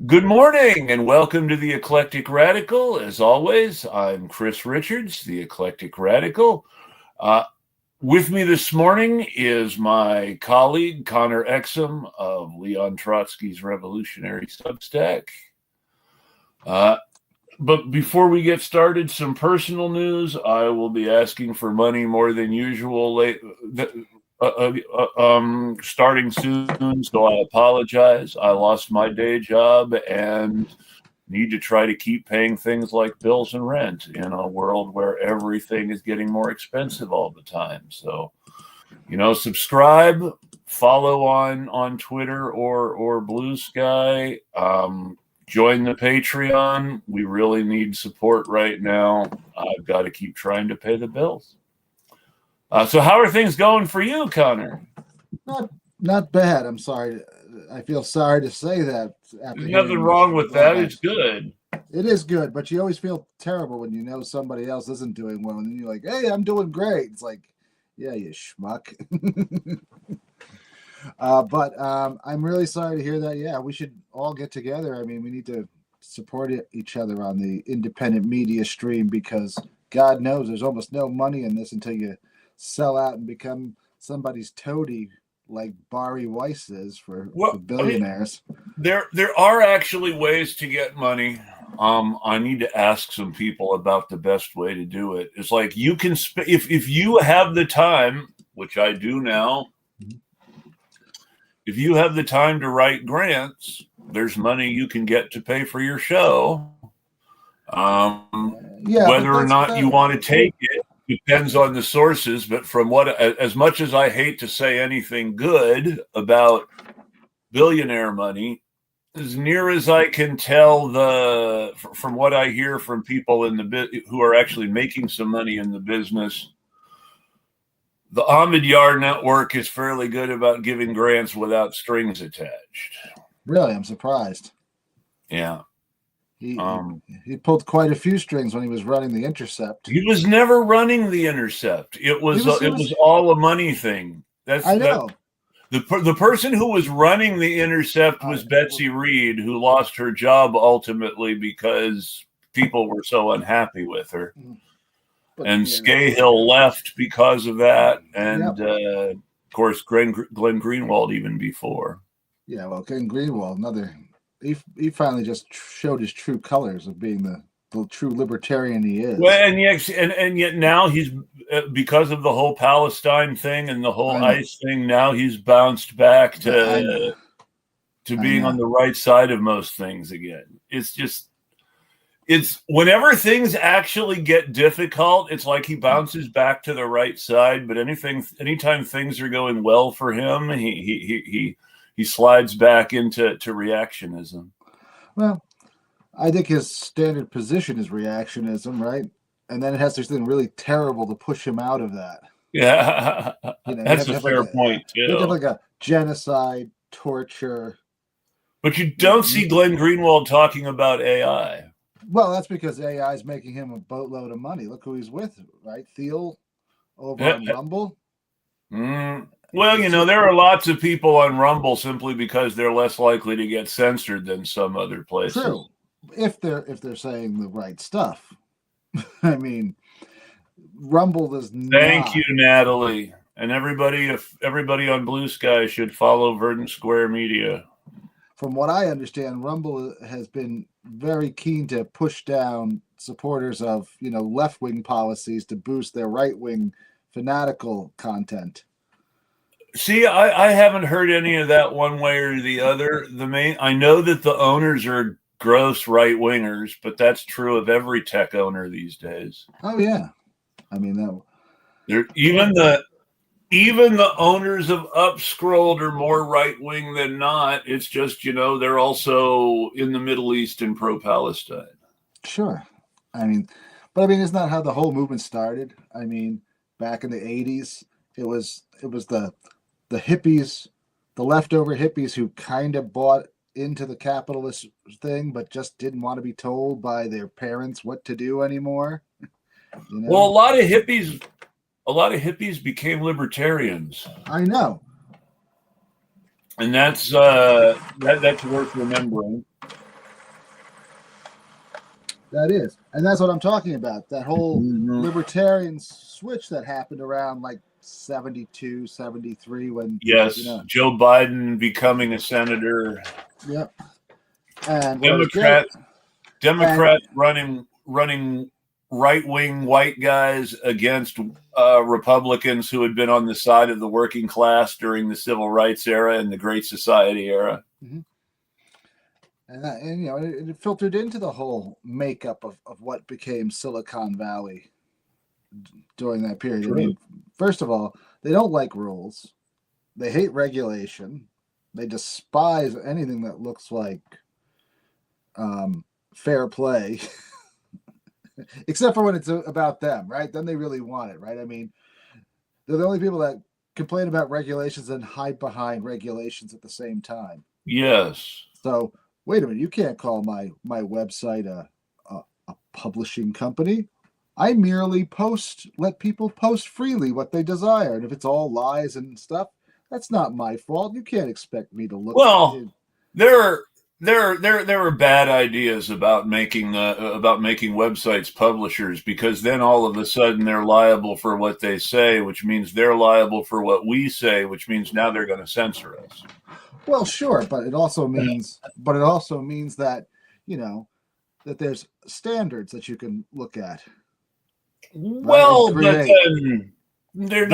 Good morning and welcome to the Eclectic Radical. As always, I'm Chris Richards, the Eclectic Radical. With me this morning is my colleague, Connor Exum of Leon Trotsky's Revolutionary Substack. But before we get started, some personal news. I will be asking for money more than usual starting soon, so I apologize. I lost my day job and need to try to keep paying things like bills and rent in a world where everything is getting more expensive all the time. So, subscribe, follow on Twitter or Blue Sky. Join the Patreon. We really need support right now. I've got to keep trying to pay the bills. So how are things going for you, Connor? Not bad. I'm sorry. I feel sorry to say that. There's nothing wrong with that. It's good. It is good, but you always feel terrible when you know somebody else isn't doing well, and then you're like, "Hey, I'm doing great." It's like, yeah, you schmuck. But I'm really sorry to hear that. Yeah, we should all get together. I mean, we need to support each other on the independent media stream because God knows there's almost no money in this until you sell out and become somebody's toady like Bari Weiss is for billionaires. There are actually ways to get money. I need to ask some people about the best way to do it. It's like you can if you have the time, which I do now. If you have the time to write grants, there's money you can get to pay for your show. Whether or not you want to take it depends on the sources. But as much as I hate to say anything good about billionaire money, as near as I can tell, from what I hear from people who are actually making some money in the business, the Ahmed Yar network is fairly good about giving grants without strings attached. Really? I'm surprised. Yeah. He pulled quite a few strings when he was running the Intercept. He was never running the Intercept. It was all a money thing. I know. The person who was running the Intercept was Betsy Reed, who lost her job ultimately because people were so unhappy with her. And Scahill left because of that, and of course Glenn Greenwald even before. Yeah, well, Glenn Greenwald, he finally just showed his true colors of being the true libertarian he is. Well, and yet now he's because of the whole Palestine thing and the whole ICE thing. Now he's bounced back to being on the right side of most things again. It's whenever things actually get difficult, it's like he bounces back to the right side. But anytime things are going well for him, he slides back into reactionism. Well, I think his standard position is reactionism, right? And then it has to do something really terrible to push him out of that. Yeah, that's a fair point too. You have like a genocide, torture. But you don't see Glenn Greenwald talking about AI. Well, that's because AI is making him a boatload of money. Look who he's with, right? Thiel over on Rumble. Well, there are lots of people on Rumble simply because they're less likely to get censored than some other places. True, if they're saying the right stuff. I mean, Rumble does not. Thank you, Natalie, and everybody. If everybody on Blue Sky should follow Verdant Square Media. From what I understand, Rumble has been very keen to push down supporters of, left-wing policies to boost their right-wing fanatical content. See, I haven't heard any of that one way or the other. I know that the owners are gross right-wingers, but that's true of every tech owner these days. Oh yeah, I mean even the owners of Upscrolled are more right-wing than not. It's just, they're also in the Middle East and pro-Palestine. Sure. It's not how the whole movement started. I mean, back in the 80s, it was the hippies, the leftover hippies who kind of bought into the capitalist thing, but just didn't want to be told by their parents what to do anymore. Well, a lot of hippies became libertarians. I know. And that's worth remembering. That is. And that's what I'm talking about. That whole Mhm. libertarian switch that happened around like 72, 73 when, you Yes, know, Joe Biden becoming a senator. yep. And what was great. Democrats And Democrats running right wing white guys against Republicans who had been on the side of the working class during the civil rights era and the Great Society era. mhm. And you know, it filtered into the whole makeup of what became Silicon Valley during that period. I True. mean, first of all, they don't like rules. They hate regulation. They despise anything that looks like fair play, except for when it's about them, right? Then they really want it, right? I mean, they're the only people that complain about regulations and hide behind regulations at the same time. Yes. So wait a minute, you can't call my website a publishing company. I merely let people post freely what they desire, and if it's all lies and stuff, that's not my fault. You can't expect me to look. Well, there are bad ideas about making websites publishers, because then all of a sudden they're liable for what they say, which means they're liable for what we say, which means now they're going to censor us. Well, sure, but it also means that, you know, that there's standards that you can look at. Well, right? but then there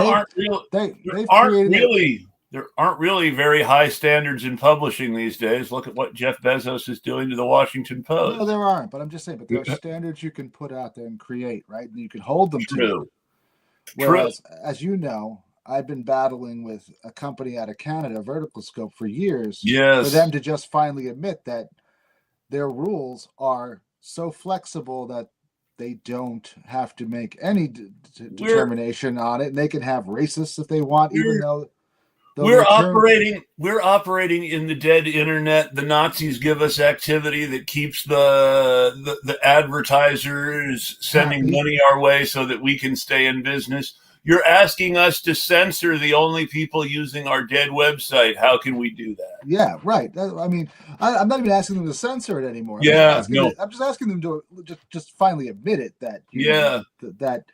aren't really very high standards in publishing these days. Look at what Jeff Bezos is doing to the Washington Post. No, there aren't, but I'm just saying, but there are standards you can put out there and create, right? And you can hold them to. Whereas, as you know, I've been battling with a company out of Canada, Vertical Scope, for years. Yes. For them to just finally admit that their rules are so flexible that they don't have to make any determination on it, and they can have racists if they want, even though we're operating in the dead internet. The Nazis give us activity that keeps the advertisers sending money our way so that we can stay in business. You're asking us to censor the only people using our dead website. How can we do that? Yeah, right. I mean, I'm not even asking them to censor it anymore. I'm just asking them to just finally admit it that that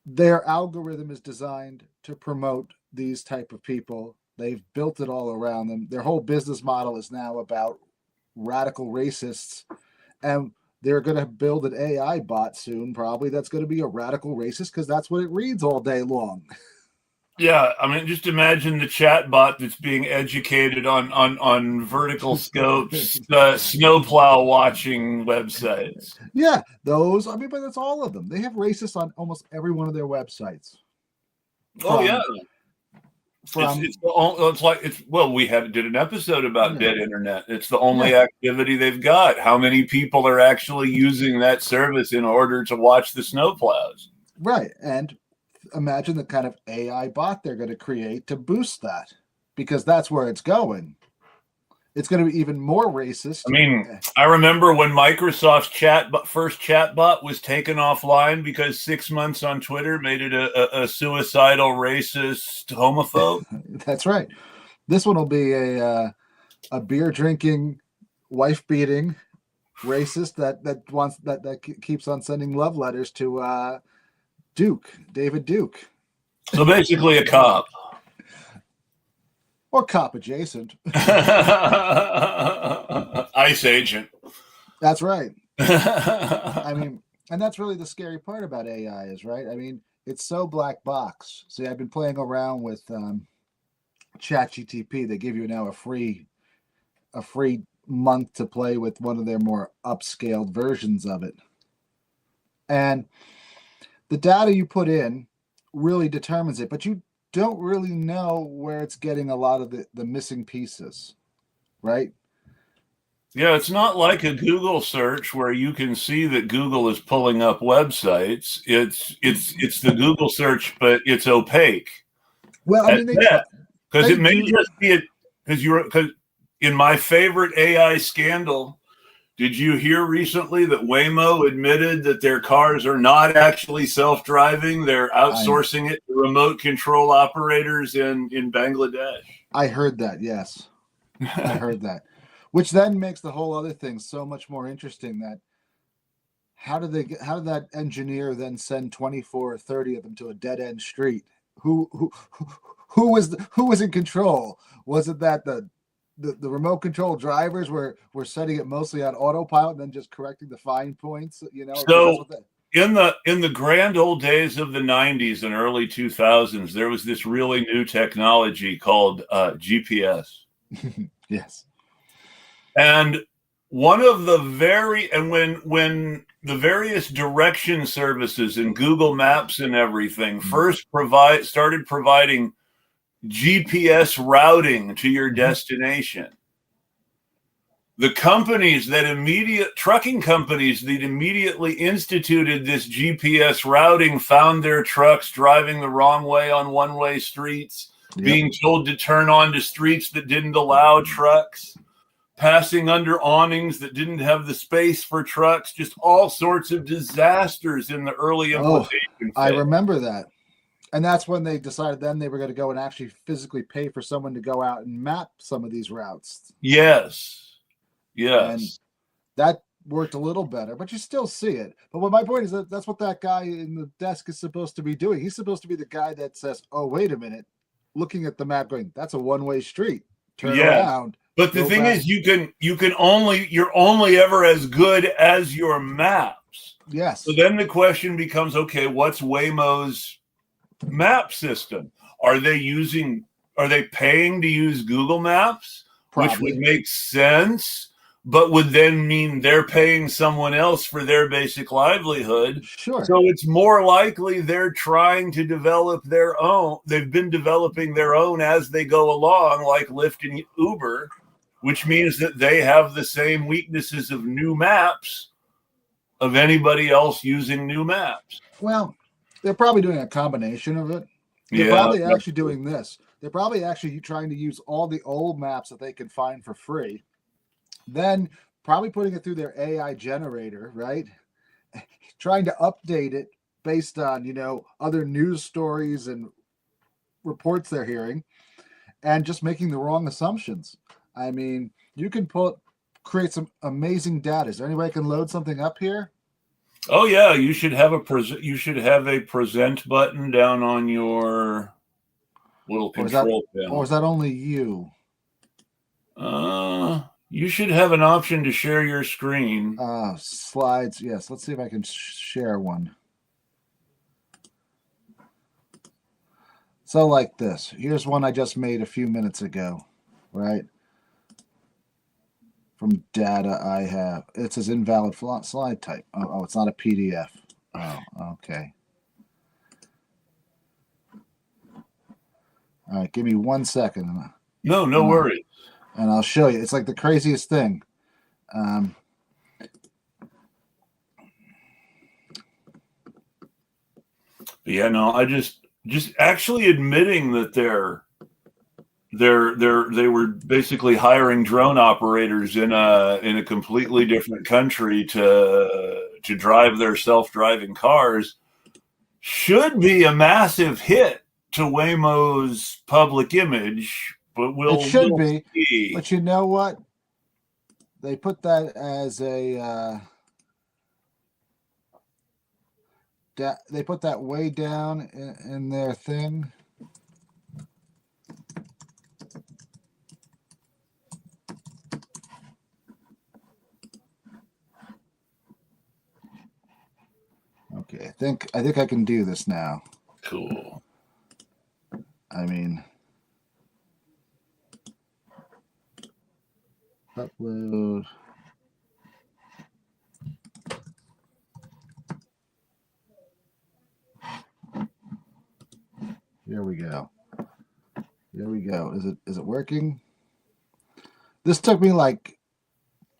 their algorithm is designed to promote these type of people. They've built it all around them. Their whole business model is now about radical racists, and they're going to build an AI bot soon, probably, that's going to be a radical racist because that's what it reads all day long. Yeah, I mean, just imagine the chat bot that's being educated on Vertical Scope's snowplow watching websites. Yeah, those. I mean, but that's all of them. They have racists on almost every one of their websites. We did an episode about dead internet. It's the only activity they've got. How many people are actually using that service in order to watch the snowplows? Right, and imagine the kind of AI bot they're going to create to boost that, because that's where it's going. It's going to be even more racist. I mean, I remember when Microsoft's first chatbot was taken offline because 6 months on Twitter made it a suicidal, racist, homophobe. That's right. This one will be a beer drinking, wife beating racist that keeps on sending love letters to David Duke. So basically, a cop. Or cop adjacent. ICE agent. That's right. I mean, and that's really the scary part about AI is, right? I mean, it's so black box. See, I've been playing around with ChatGTP. They give you now a free month to play with one of their more upscaled versions of it. And the data you put in really determines it, but you don't really know where it's getting a lot of the missing pieces, right? Yeah, it's not like a Google search where you can see that Google is pulling up websites. It's the Google search, but it's opaque. Well, I mean, because it may just be because in my favorite AI scandal, did you hear recently that Waymo admitted that their cars are not actually self-driving? They're outsourcing it to remote control operators in Bangladesh. I heard that, yes. I heard that. Which then makes the whole other thing so much more interesting, that how did that engineer then send 24 or 30 of them to a dead end street? Who was in control? Was it that the remote control drivers were setting it mostly on autopilot and then just correcting the fine points? So in the grand old days of the 90s and early 2000s, there was this really new technology called GPS. Yes. And one of the when the various direction services and Google Maps and everything first started providing GPS routing to your destination, the trucking companies that immediately instituted this GPS routing found their trucks driving the wrong way on one-way streets, being told to turn onto streets that didn't allow trucks, passing under awnings that didn't have the space for trucks, just all sorts of disasters in the early implementation phase. I remember that. And that's when they decided then they were going to go and actually physically pay for someone to go out and map some of these routes. Yes. And that worked a little better, but you still see it. But what my point is that's what that guy in the desk is supposed to be doing. He's supposed to be the guy that says, oh, wait a minute, looking at the map going, that's a one-way street. Turn around. But the thing is, you're only ever as good as your maps. Yes. So then the question becomes, okay, what's Waymo's map system? Are they paying to use Google Maps? Probably. Which would make sense, but would then mean they're paying someone else for their basic livelihood. Sure. So it's more likely they're trying to develop their own. They've been developing their own as they go along, like Lyft and Uber, which means that they have the same weaknesses of new maps of anybody else using new maps. Well, they're probably doing a combination of it. They're probably actually doing this. They're probably actually trying to use all the old maps that they can find for free, then probably putting it through their AI generator, right? Trying to update it based on, other news stories and reports they're hearing, and just making the wrong assumptions. I mean, you can create some amazing data. Is there any way I can load something up here? Oh yeah, you should have a present button down on your little control panel. Or is that only you? You should have an option to share your screen. Slides. Yes. Let's see if I can share one. So like this. Here's one I just made a few minutes ago, right? From data I have. It says invalid slide type. Oh, it's not a PDF. Oh, okay. All right, give me 1 second. No worries. And I'll show you. It's like the craziest thing. I just actually admitting that they were basically hiring drone operators in a completely different country to drive their self-driving cars should be a massive hit to Waymo's public image, but we'll see. But you know what? They put that as they put that way down in their thing. Okay, I think I can do this now. Cool. I mean, upload. Here we go. Is it working? This took me like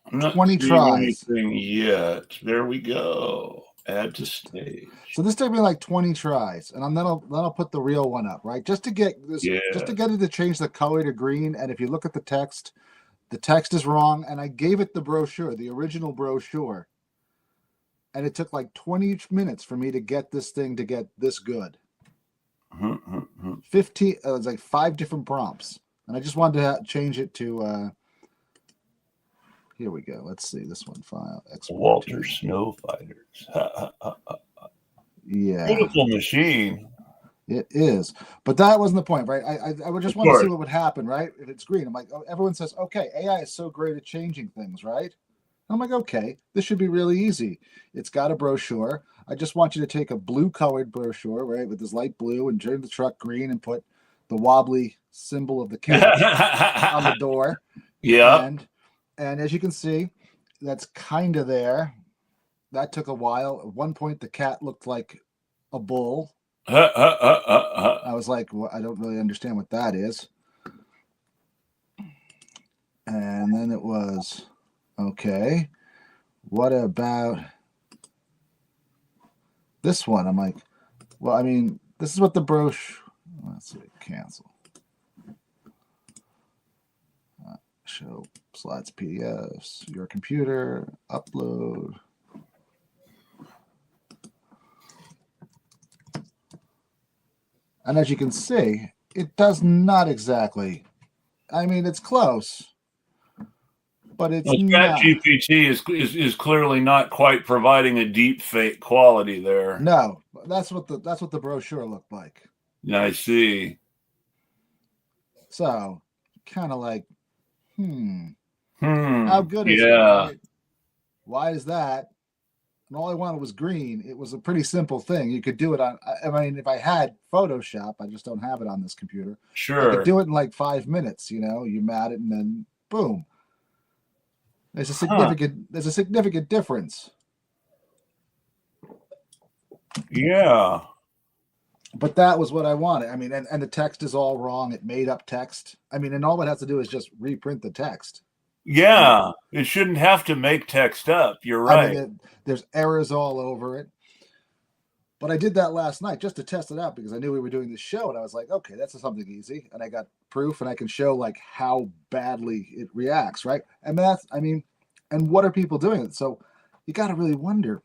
20 tries. Anything yet? There we go. Add to stage. So this took me like 20 tries, and then I'll put the real one up, right? Just to get this, just to get it to change the color to green. And if you look at the text is wrong. And I gave it the brochure, the original brochure, and it took like 20 minutes for me to get this thing to get this good. 15. It was like 5 different prompts, and I just wanted to change it to Here we go. Let's see this one. File export. Walter Snow Fighters. Yeah. Beautiful machine. It is. But that wasn't the point, right? I would just want to see what would happen, right? If it's green. I'm like, oh, everyone says, okay, AI is so great at changing things, right? I'm like, okay, this should be really easy. It's got a brochure. I just want you to take a blue colored brochure, right, with this light blue, and turn the truck green and put the wobbly symbol of the cat on the door. Yeah. And as you can see, that's kind of there. That took a while. At one point, the cat looked like a bull. I was like, well, I don't really understand what that is. And then it was, okay, what about this one? I'm like, well, I mean, this is what the brochure, let's see, cancel. Show slides PDFs, your computer, upload. And as you can see, it does not exactly, I mean, it's close, but it's not. GPT is clearly not quite providing a deep fake quality there. No, that's what the brochure looked like. I see. So, kind of like, how good is it? Right? Why is that? And all I wanted was green. It was a pretty simple thing. You could do it on, I mean, if I had Photoshop, I just don't have it on this computer. Sure. I could do it in like 5 minutes, you know, you mat it and then boom. There's a significant difference. Yeah. But that was what I wanted. I mean, and the text is all wrong. It made up text. I mean, and all it has to do is just reprint the text. Yeah, it shouldn't have to make text up. You're right. I mean, there's errors all over it. But I did that last night just to test it out because I knew we were doing this show, and I was like, okay, that's something easy. And I got proof, and I can show like how badly it reacts, right? And that's, I mean, and what are people doing? So you got to really wonder,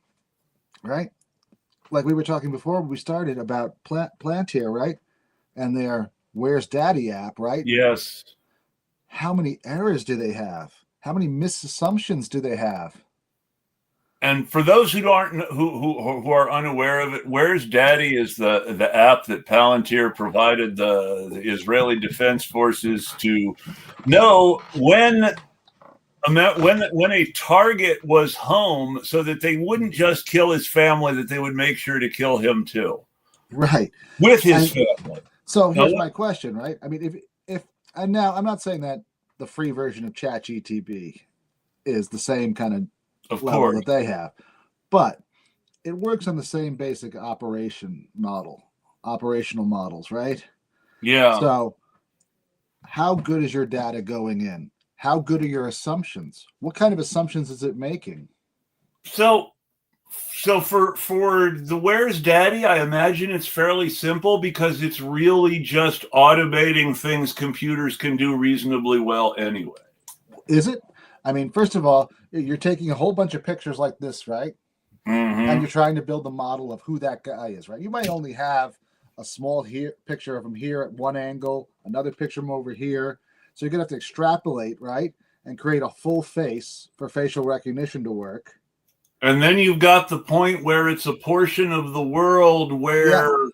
right? Like we were talking before we started about Plantier, right? And their Where's Daddy app, right? Yes. How many errors do they have? How many misassumptions do they have? And for those who are unaware of it, Where's Daddy is the app that Palantir provided the Israeli Defense Forces to know when a target was home, so that they wouldn't just kill his family, that they would make sure to kill him too, right, with his family. So here's my question, right? I mean, if and now I'm not saying that the free version of ChatGPT is the same kind of level that they have, but it works on the same basic operational models, right? Yeah. So how good is your data going in? How good are your assumptions? What kind of assumptions is it making? So for the Where's Daddy, I imagine it's fairly simple because it's really just automating things computers can do reasonably well anyway. Is it? I mean, first of all, you're taking a whole bunch of pictures like this, right? Mm-hmm. And you're trying to build the model of who that guy is, right? You might only have a small picture of him here at one angle, another picture of him over here. So you're going to have to extrapolate, right? And create a full face for facial recognition to work. And then you've got the point where it's a portion of the world where the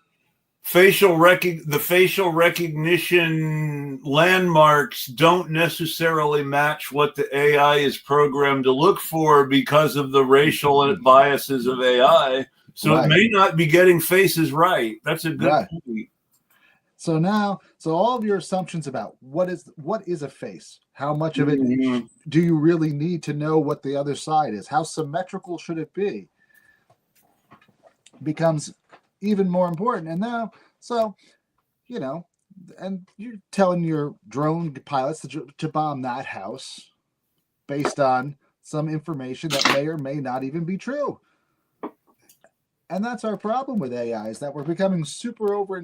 facial recognition landmarks don't necessarily match what the AI is programmed to look for because of the racial biases of AI. So it may not be getting faces right. That's a good point. So now, all of your assumptions about what is a face, how much of it do you really need to know what the other side is? How symmetrical should it be? Becomes even more important. And now, you know, and you're telling your drone pilots to bomb that house based on some information that may or may not even be true. And that's our problem with AI, is that we're becoming super over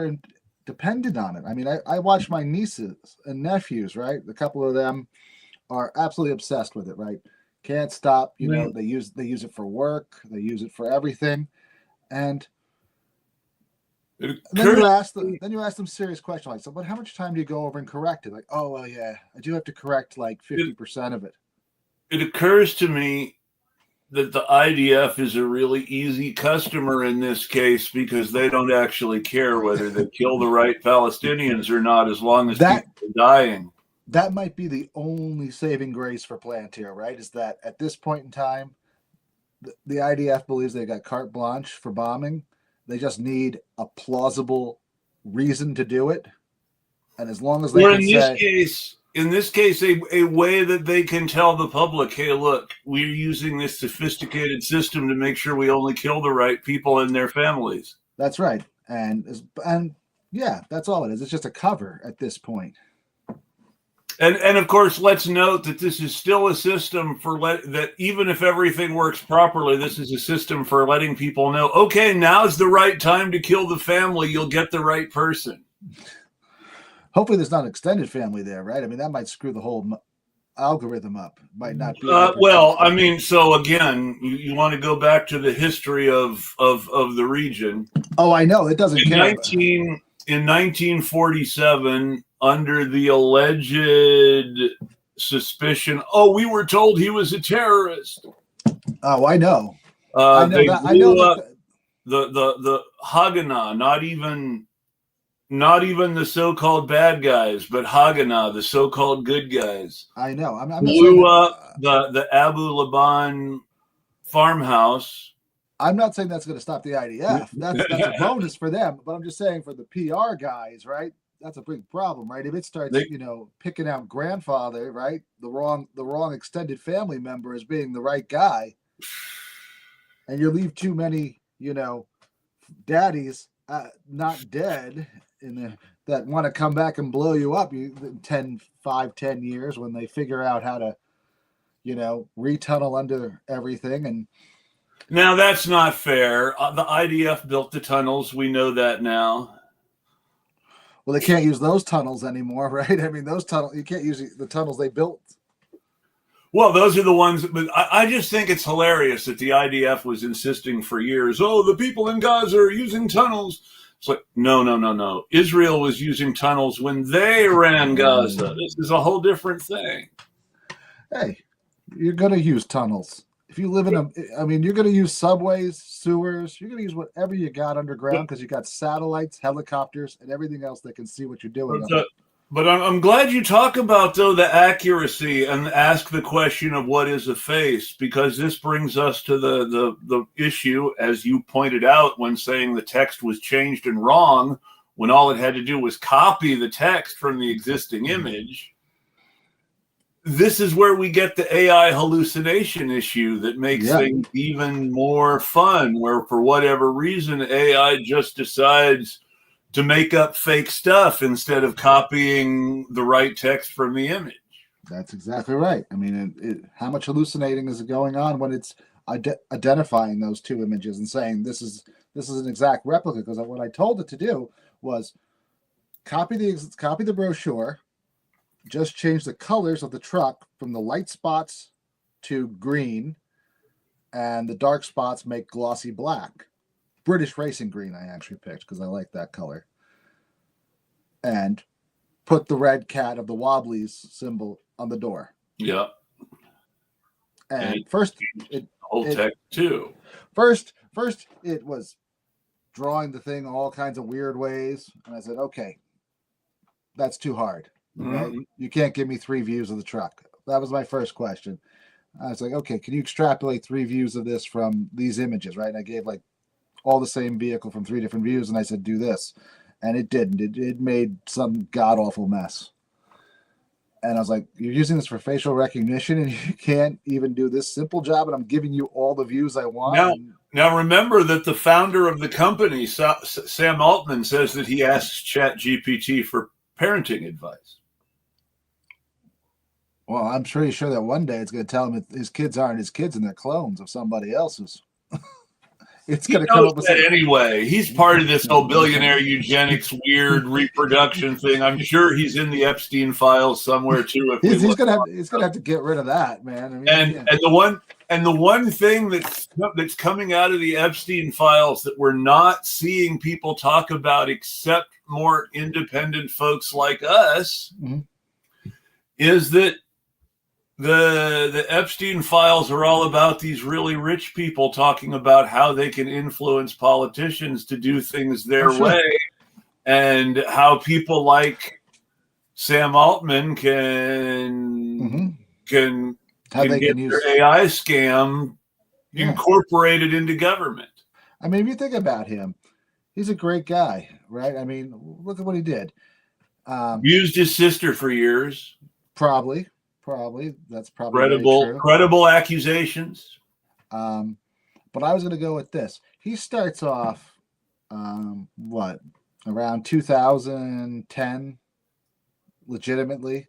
and dependent on it. I mean, I watch my nieces and nephews, right? A couple of them are absolutely obsessed with it, right? Can't stop. You know, they use it for work. They use it for everything. And Then you ask them serious questions like, so, but how much time do you go over and correct it? Like, oh well, yeah, I do have to correct like 50% of it. It occurs to me that the IDF is a really easy customer in this case because they don't actually care whether they kill the right Palestinians or not, as long as people are dying. That might be the only saving grace for Palantir, right? Is that at this point in time, the IDF believes they got carte blanche for bombing. They just need a plausible reason to do it. And as long as they can in this case, a way that they can tell the public, hey, look, we're using this sophisticated system to make sure we only kill the right people and their families. That's right. And yeah, that's all it is. It's just a cover at this point. And of course, let's note that this is still a system for that even if everything works properly, this is a system for letting people know, okay, now's the right time to kill the family. You'll get the right person. Hopefully there's not an extended family there, right? I mean, that might screw the whole algorithm up. Might not be. Well, I mean, so again, you want to go back to the history of the region. Oh, I know. It doesn't care. In 1947, under the alleged suspicion, we were told he was a terrorist. Oh, I know. They blew up the Haganah, not even the so-called bad guys, but Haganah, the so-called good guys. I know. I'm blew up the Abu Laban farmhouse. I'm not saying that's going to stop the IDF. That's a bonus for them. But I'm just saying for the PR guys, right? That's a big problem, right? If it starts, picking out grandfather, right? The wrong extended family member as being the right guy, and you leave too many, daddies not dead that want to come back and blow you up 10 years when they figure out how to, retunnel under everything. And now that's not fair. The IDF built the tunnels. We know that now. Well, they can't use those tunnels anymore, right? I mean, those tunnels, you can't use the tunnels they built. Well, those are the ones, but I just think it's hilarious that the IDF was insisting for years, the people in Gaza are using tunnels. It's like, no. Israel was using tunnels when they ran Gaza. This is a whole different thing. Hey, you're going to use tunnels. If you live in you're going to use subways, sewers. You're going to use whatever you got underground because you got satellites, helicopters, and everything else that can see what you're doing. But I'm glad you talk about, though, the accuracy and ask the question of what is a face, because this brings us to the issue, as you pointed out, when saying the text was changed and wrong, when all it had to do was copy the text from the existing image. This is where we get the AI hallucination issue that makes things even more fun, where for whatever reason, AI just decides to make up fake stuff instead of copying the right text from the image. That's exactly right. I mean, how much hallucinating is going on when it's identifying those two images and saying this is an exact replica? Because what I told it to do was copy the brochure, just change the colors of the truck from the light spots to green, and the dark spots make glossy black. British racing green I actually picked because I like that color. And put the red cat of the Wobblies symbol on the door. Yeah. And first text too. First it was drawing the thing all kinds of weird ways. And I said, okay, that's too hard. Right? You can't give me 3 views of the truck. That was my first question. I was like, okay, can you extrapolate 3 views of this from these images, right? And I gave all the same vehicle from 3 different views, and I said, do this. And it didn't. It made some god-awful mess. And I was like, you're using this for facial recognition, and you can't even do this simple job, and I'm giving you all the views I want. Now remember that the founder of the company, Sam Altman, says that he asks ChatGPT for parenting advice. Well, I'm pretty sure that one day it's going to tell him his kids aren't his kids and they're clones of somebody else's. it's He going to come knows up with that some, anyway. He's part of this whole billionaire eugenics weird reproduction thing. I'm sure he's in the Epstein files somewhere too. If we he's look, going to have to get rid of that, man. I mean, and the one thing that's coming out of the Epstein files that we're not seeing people talk about, except more independent folks like us, is that the Epstein files are all about these really rich people talking about how they can influence politicians to do things their way, and how people like Sam Altman can get their AI scam incorporated into government. I mean, if you think about him, he's a great guy, right? I mean, look at what he did. Used his sister for years. Probably. That's probably credible accusations. But I was going to go with this. He starts off, around 2010, legitimately.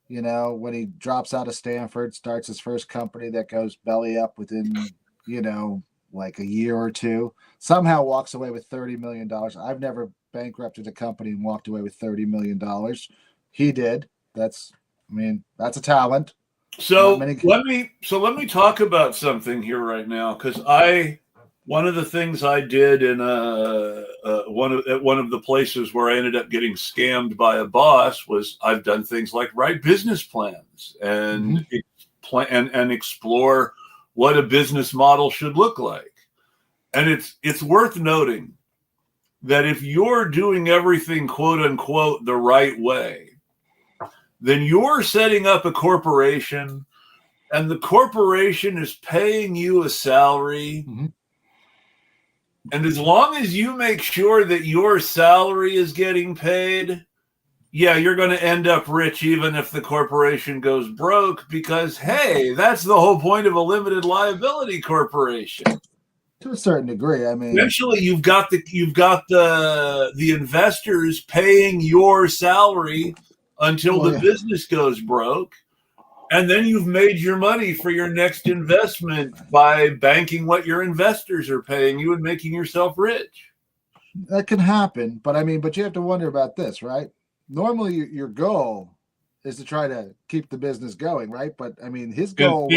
You know, when he drops out of Stanford, starts his first company that goes belly up within, like a year or two. Somehow walks away with $30 million. I've never bankrupted a company and walked away with $30 million. He did. That's a talent. So let me talk about something here right now, because one of the things I did in one of the places where I ended up getting scammed by a boss was I've done things like write business plans and and explore what a business model should look like. And it's worth noting that if you're doing everything quote unquote the right way, then you're setting up a corporation, and the corporation is paying you a salary. And as long as you make sure that your salary is getting paid, you're going to end up rich even if the corporation goes broke, because, hey, that's the whole point of a limited liability corporation. To a certain degree, I mean, eventually you've got the investors paying your salary until the business goes broke, and then you've made your money for your next investment by banking what your investors are paying you and making yourself rich. That can happen, but you have to wonder about this, right? Normally your goal is to try to keep the business going, right? But I mean, his goal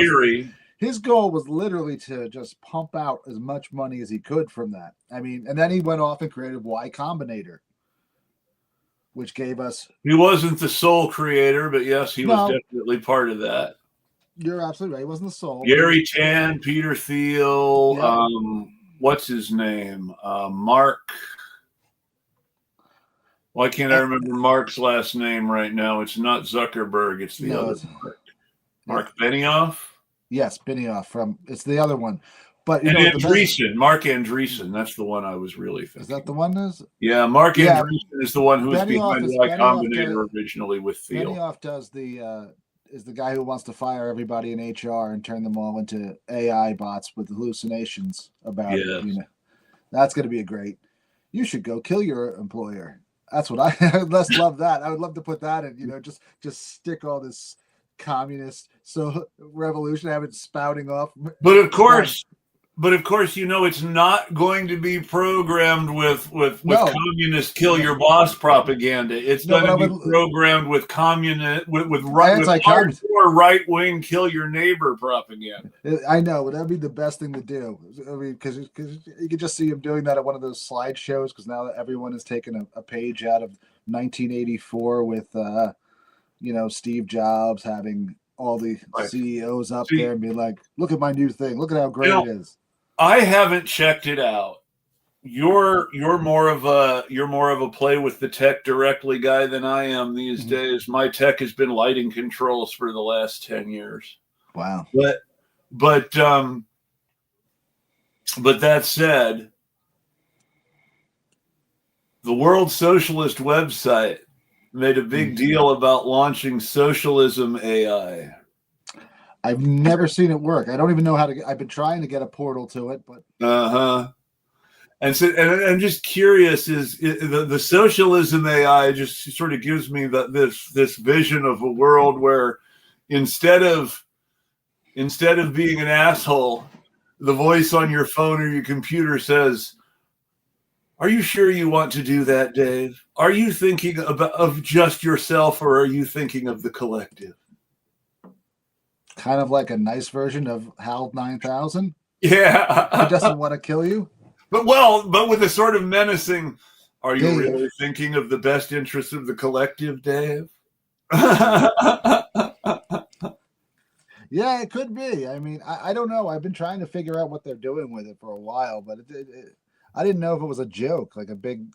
was literally to just pump out as much money as he could from that. I mean, and then he went off and created Y Combinator, which gave us... He wasn't the sole creator, but yes, he was definitely part of that. You're absolutely right. He wasn't the sole. Gary Tan, Peter Thiel, what's his name? Mark. Why can't I remember Mark's last name right now? It's not Zuckerberg. It's the other Mark. Mark Benioff? Yes, Benioff. It's the other one. But Andreessen, Mark Andreessen, that's the one I was really thinking. Is that the one? Yeah, Mark Andreessen is the one who was behind Y Combinator originally with Thiel. Benioff is the guy who wants to fire everybody in HR and turn them all into AI bots with hallucinations about it. That's going to be a great... You should go kill your employer. That's what I would love that. I would love to put that in, just stick all this communist revolution, have it spouting off. But of course, it's not going to be programmed with communist kill your boss propaganda. It's going to be programmed with hardcore right-wing kill your neighbor propaganda. I know, but that'd be the best thing to do. I mean, because you could just see him doing that at one of those slideshows, because now that everyone has taken a page out of 1984 with Steve Jobs having all the CEOs up there and be like, look at my new thing, look at how great it is. I haven't checked it out. You're more of a play with the tech directly guy than I am these days. My tech has been lighting controls for the last 10 years. Wow. But that said, the World Socialist website made a big deal about launching socialism AI. I've never seen it work. I don't even know how to. I've been trying to get a portal to it, but And so, and I'm just curious: is the socialism AI just sort of gives me this vision of a world where instead of being an asshole, the voice on your phone or your computer says, "Are you sure you want to do that, Dave? Are you thinking of just yourself, or are you thinking of the collective?" Kind of like a nice version of HAL 9000. Yeah. He doesn't want to kill you. But with a sort of menacing, "Are you Dave. really thinking of the best interests of the collective, Dave?" Yeah, it could be. I mean, I don't know. I've been trying to figure out what they're doing with it for a while, but I didn't know if it was a joke, like a big.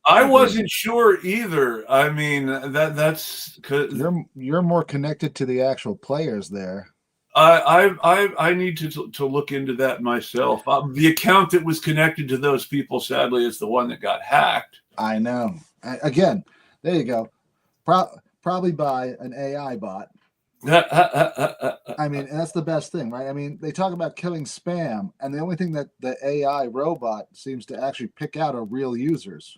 I wasn't sure either. I mean, that's you're more connected to the actual players there. I need to look into that myself. The account that was connected to those people, sadly, is the one that got hacked. I know. Again, there you go. Probably by an AI bot. I mean, and that's the best thing, right? I mean, they talk about killing spam, and the only thing that the AI robot seems to actually pick out are real users.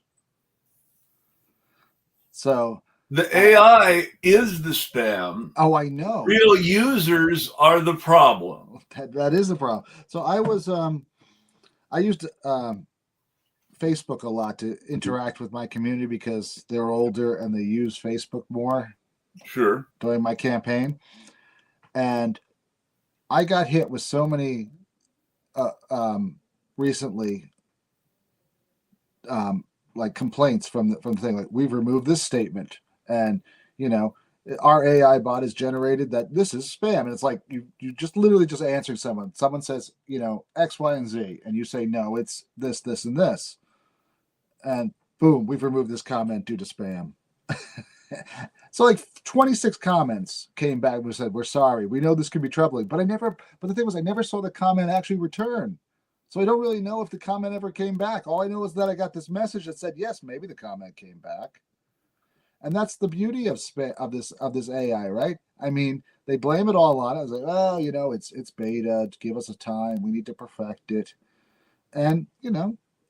So the AI is the spam. Oh, I know. Real users are the problem. That is the problem. So I used Facebook a lot to interact with my community because they're older and they use Facebook more. Sure. During my campaign. And I got hit with so many recently like complaints from the thing, like, we've removed this statement, and our AI bot has generated that this is spam. And it's like you just literally just answering someone. Someone says, X, Y, and Z, and you say, no, it's this, this, and this. And boom, we've removed this comment due to spam. So like 26 comments came back and said, we're sorry. We know this could be troubling. But the thing was, I never saw the comment actually return. So I don't really know if the comment ever came back. All I know is that I got this message that said, yes, maybe the comment came back. And that's the beauty of this AI, right? I mean, they blame it all on it. I was like, oh, it's beta. Give us a time. We need to perfect it. And,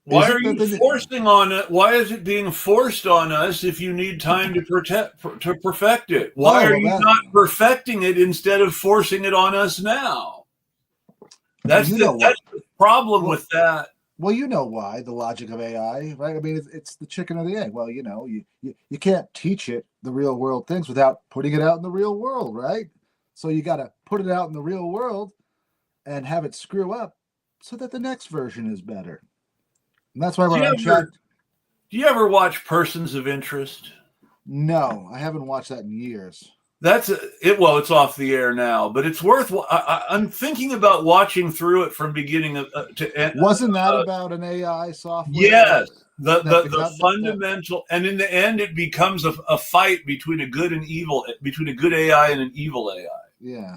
why are you forcing on it? Why is it being forced on us if you need time to perfect it? Why are you not perfecting it instead of forcing it on us now? That's the problem with that. Well, you know why, the logic of AI, right? I mean, it's the chicken or the egg. Well, you can't teach it the real world things without putting it out in the real world, right? So you got to put it out in the real world and have it screw up so that the next version is better. And that's why we're on chat. Do you ever watch Persons of Interest? No, I haven't watched that in years. It's off the air now, but it's worth. I'm thinking about watching through it from beginning to end. Wasn't that about an AI software? Yes, the fundamental, and in the end, it becomes a fight between a good and evil, between a good AI and an evil AI. Yeah,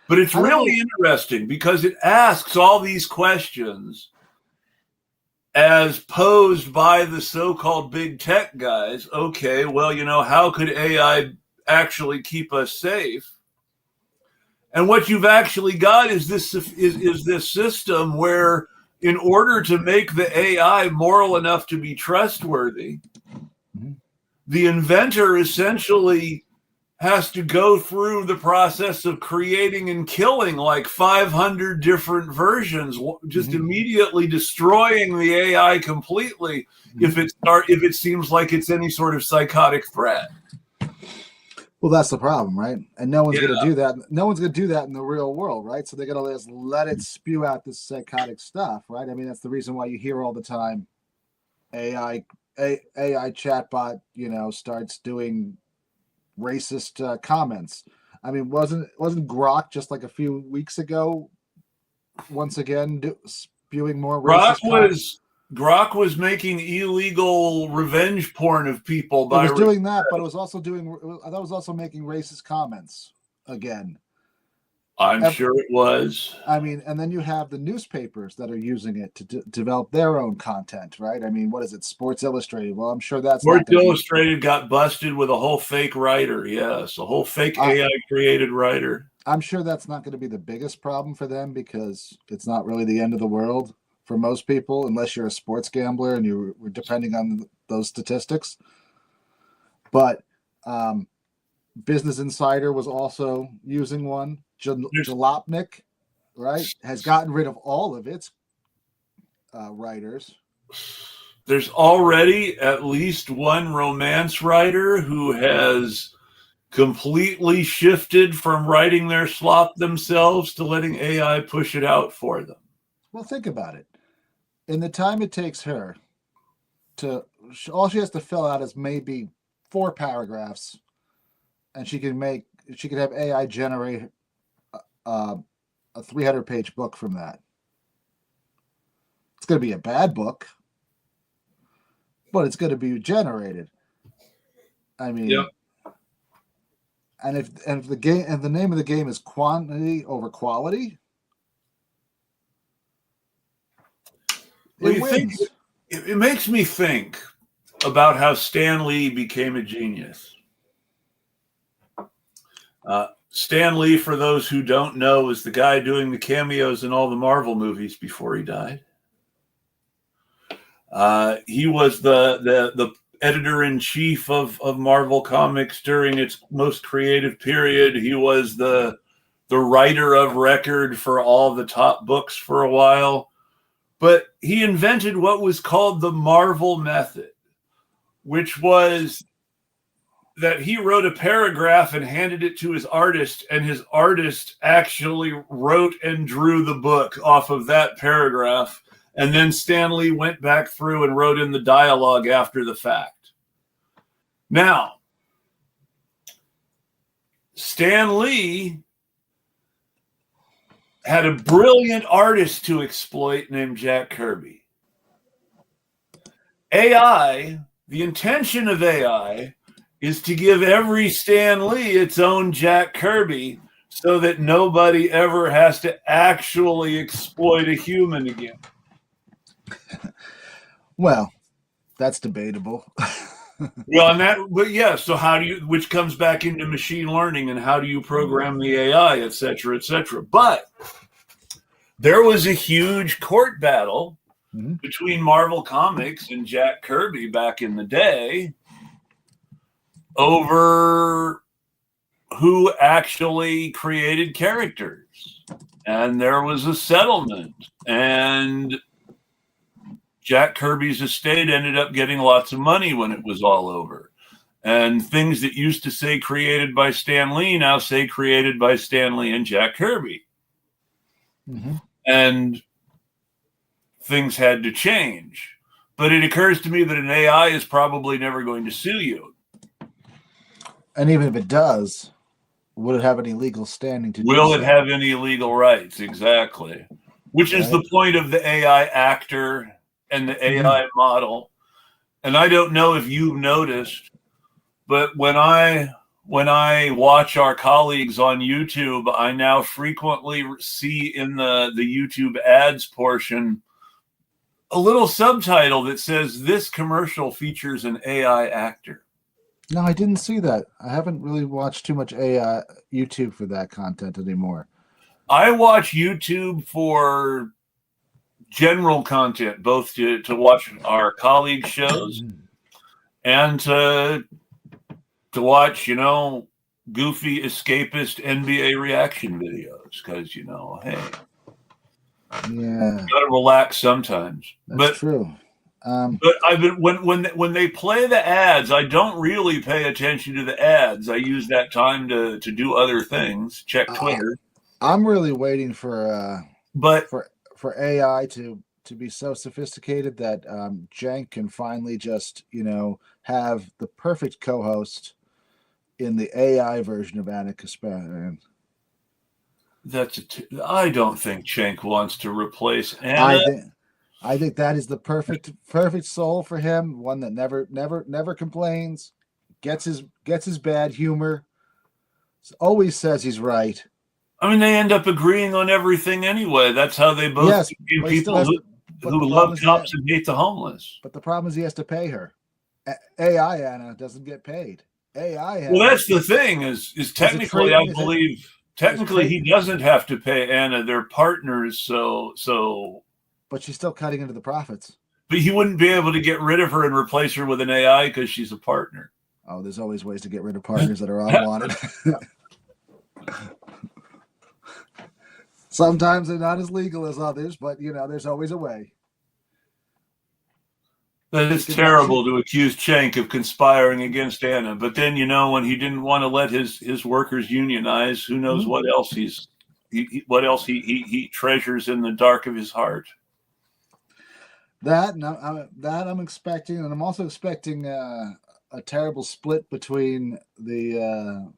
but it's really interesting because it asks all these questions as posed by the so-called big tech guys. Okay, well, how could AI actually keep us safe? And what you've actually got is this system where, in order to make the AI moral enough to be trustworthy, the inventor essentially has to go through the process of creating and killing like 500 different versions, just immediately destroying the AI completely if it seems like it's any sort of psychotic threat. Well, that's the problem, right? And no one's going to do that. No one's going to do that in the real world, right? So they're going to just let it spew out this psychotic stuff, right? I mean, that's the reason why you hear all the time AI chatbot, starts doing racist comments. I mean, wasn't Grok just like a few weeks ago once again spewing more racist comments? Grok was making illegal revenge porn of people. It was doing that, but it was also making racist comments again. I'm sure it was. I mean, and then you have the newspapers that are using it to develop their own content, right? I mean, what is it? Sports Illustrated. Well, I'm sure that's Sports Illustrated got busted with a whole fake writer. Yes, a whole fake AI created writer. I'm sure that's not going to be the biggest problem for them because it's not really the end of the world for most people, unless you're a sports gambler and you're depending on those statistics. But Business Insider was also using one. Jalopnik right, has gotten rid of all of its writers. There's already at least one romance writer who has completely shifted from writing their slop themselves to letting AI push it out for them. Well, think about it. In the time it takes her to, all she has to fill out is maybe 4 paragraphs, and she can have AI generate a 300-page book from that. It's going to be a bad book, but it's going to be generated. I mean, yep. And if the name of the game is quantity over quality, it wins. It makes me think about how Stan Lee became a genius. Stan Lee, for those who don't know, is the guy doing the cameos in all the Marvel movies before he died. He was the editor-in-chief of Marvel Comics during its most creative period. He was the writer of record for all the top books for a while. But he invented what was called the Marvel method, which was that he wrote a paragraph and handed it to his artist, and his artist actually wrote and drew the book off of that paragraph. And then Stan Lee went back through and wrote in the dialogue after the fact. Now, Stan Lee had a brilliant artist to exploit named Jack Kirby. AI, the intention of AI, is to give every Stan Lee its own Jack Kirby so that nobody ever has to actually exploit a human again. Well, that's debatable. Well, but yeah, so how do you, which comes back into machine learning and how do you program the AI, et cetera, et cetera. But there was a huge court battle between Marvel Comics and Jack Kirby back in the day over who actually created characters. And there was a settlement, and Jack Kirby's estate ended up getting lots of money when it was all over. And things that used to say created by Stan Lee now say created by Stan Lee and Jack Kirby. And things had to change. But it occurs to me that an AI is probably never going to sue you. And even if it does, would it have any legal standing to do Will so? it have any legal rights? Exactly. Which is the point of the AI actor and the AI model. And I don't know if you've noticed, but when I watch our colleagues on YouTube, I now frequently see in the YouTube ads portion a little subtitle that says, "This commercial features an AI actor." No, I didn't see that. I haven't really watched too much AI YouTube for that content anymore. I watch YouTube for general content, both to watch our colleagues' shows and to watch, goofy escapist NBA reaction videos, because hey, yeah, gotta relax sometimes. That's true. But I've been when they play the ads, I don't really pay attention to the ads. I use that time to do other things, check Twitter. I'm really waiting for AI to be so sophisticated that Cenk can finally just have the perfect co-host in the AI version of Anna Kasparian. I don't think Cenk wants to replace Anna. I think that is the perfect soul for him. One that never complains, gets his bad humor, always says he's right. I mean, they end up agreeing on everything anyway. That's how they both people who love cops and hate the homeless. But the problem is he has to pay her. AI Anna doesn't get paid. AI. Well, that's the thing. Is technically, I believe technically he doesn't have to pay Anna. They're partners, so. But she's still cutting into the profits. But he wouldn't be able to get rid of her and replace her with an AI because she's a partner. Oh, there's always ways to get rid of partners that are unwanted. Sometimes they're not as legal as others, but there's always a way. That it's terrible to accuse Cenk of conspiring against Anna, but then when he didn't want to let his workers unionize, who knows what else he treasures in the dark of his heart. I'm expecting, and I'm also expecting a terrible split between the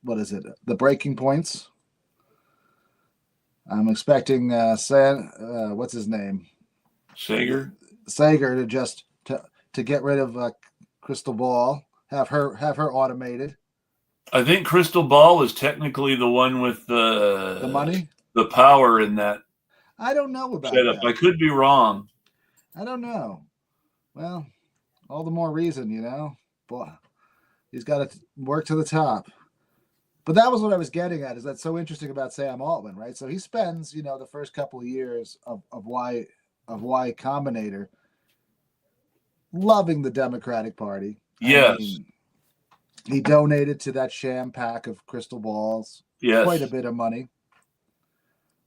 the breaking points. I'm expecting what's his name? Sager to just to get rid of Crystal Ball, have her automated. I think Crystal Ball is technically the one with the money, the power in that. I don't know about setup. that. I could be wrong. I don't know. Well, all the more reason, Boy, he's got to work to the top. But that was what I was getting at. Is that's so interesting about Sam Altman, right? So he spends, the first couple of years of Y Combinator loving the Democratic Party. Yes. I mean, he donated to that sham pack of crystal balls. Yes. Quite a bit of money.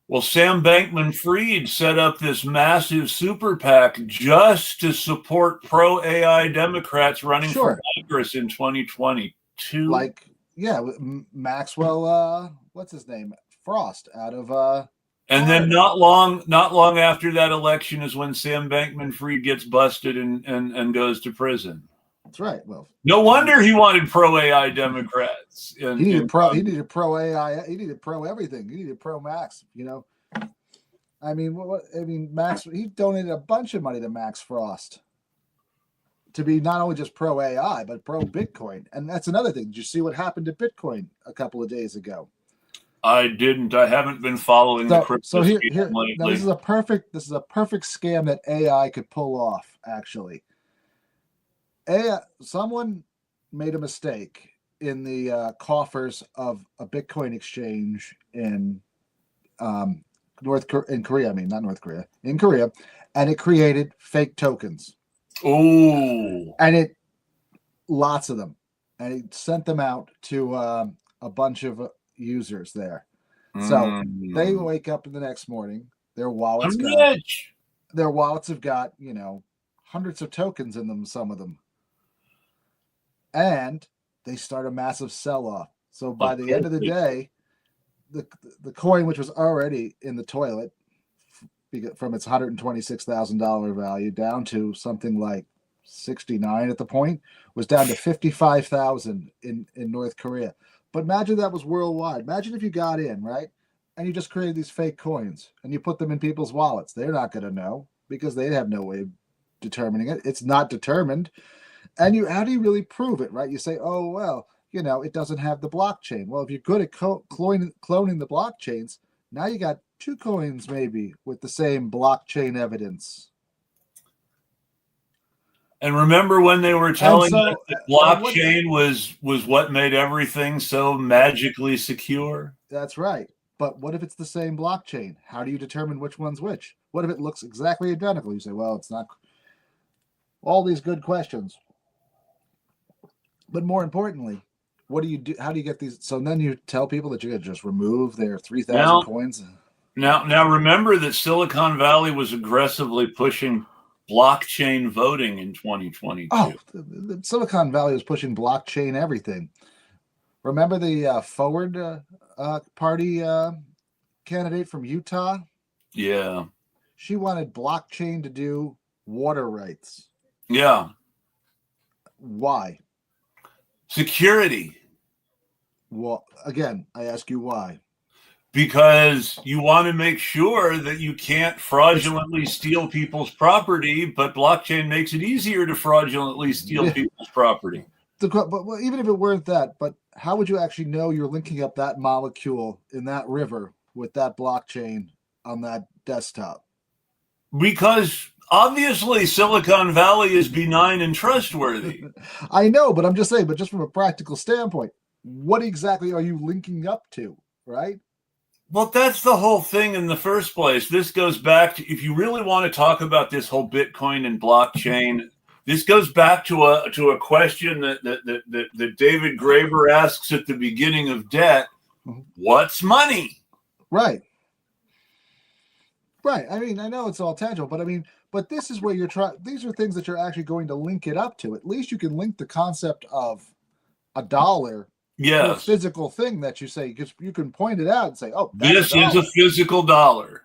Well, Sam Bankman-Fried set up this massive super PAC just to support pro-AI Democrats running for Congress in 2022. Maxwell, what's his name? Frost out of and then not long after that election is when Sam Bankman-Fried gets busted and goes to prison. That's right. Well, no wonder he wanted pro-AI Democrats. He needed pro AI. He needed pro everything. He needed pro Max. I mean, Max. He donated a bunch of money to Max Frost to be not only just pro AI but pro Bitcoin. And that's another thing. Did you see what happened to Bitcoin a couple of days ago? I didn't. I haven't been following the crypto. So here now this is a perfect scam that AI could pull off. Actually, someone made a mistake in the coffers of a Bitcoin exchange in Korea. I mean, not North Korea, in Korea, and it created fake tokens. Oh, and lots of them, and it sent them out to a bunch of users there. So they wake up in the next morning. Their wallets have got hundreds of tokens in them. Some of them. And they start a massive sell-off. So by the end of the day, the coin, which was already in the toilet from its $126,000 value down to something like 69 at the point, was down to 55,000 in North Korea. But imagine that was worldwide. Imagine if you got in, right, and you just created these fake coins and you put them in people's wallets. They're not going to know because they have no way of determining it. It's not determined. And how do you really prove it, right? You say, oh, well, it doesn't have the blockchain. Well, if you're good at cloning the blockchains, now you got two coins maybe with the same blockchain evidence. And remember when they were telling us that blockchain was what made everything so magically secure? That's right. But what if it's the same blockchain? How do you determine which one's which? What if it looks exactly identical? You say, well, it's not. All these good questions. But more importantly, what do you do? How do you get these? So then you tell people that you're going to just remove their 3,000 coins. Now remember that Silicon Valley was aggressively pushing blockchain voting in 2022. Oh, the Silicon Valley was pushing blockchain everything. Remember the Forward Party candidate from Utah? Yeah. She wanted blockchain to do water rights. Yeah. Why? Security. Well, again, I ask you why. Because you want to make sure that you can't fraudulently steal people's property, but blockchain makes it easier to fraudulently steal people's property. But even if it weren't that, but how would you actually know you're linking up that molecule in that river with that blockchain on that desktop? Because obviously Silicon Valley is benign and trustworthy. I know, but I'm just saying, but just from a practical standpoint, what exactly are you linking up to, right? Well, that's the whole thing in the first place. This goes back to, if you really want to talk about this whole Bitcoin and blockchain, this goes back to a question that David Graeber asks at the beginning of Debt. What's money? Right. Right. I mean, I know it's all tangible, but I mean, but this is where you're trying. These are things that you're actually going to link it up to. At least you can link the concept of a dollar to a Yes. physical thing that you say, because you can point it out and say, "Oh, that's This a dollar. is a physical dollar.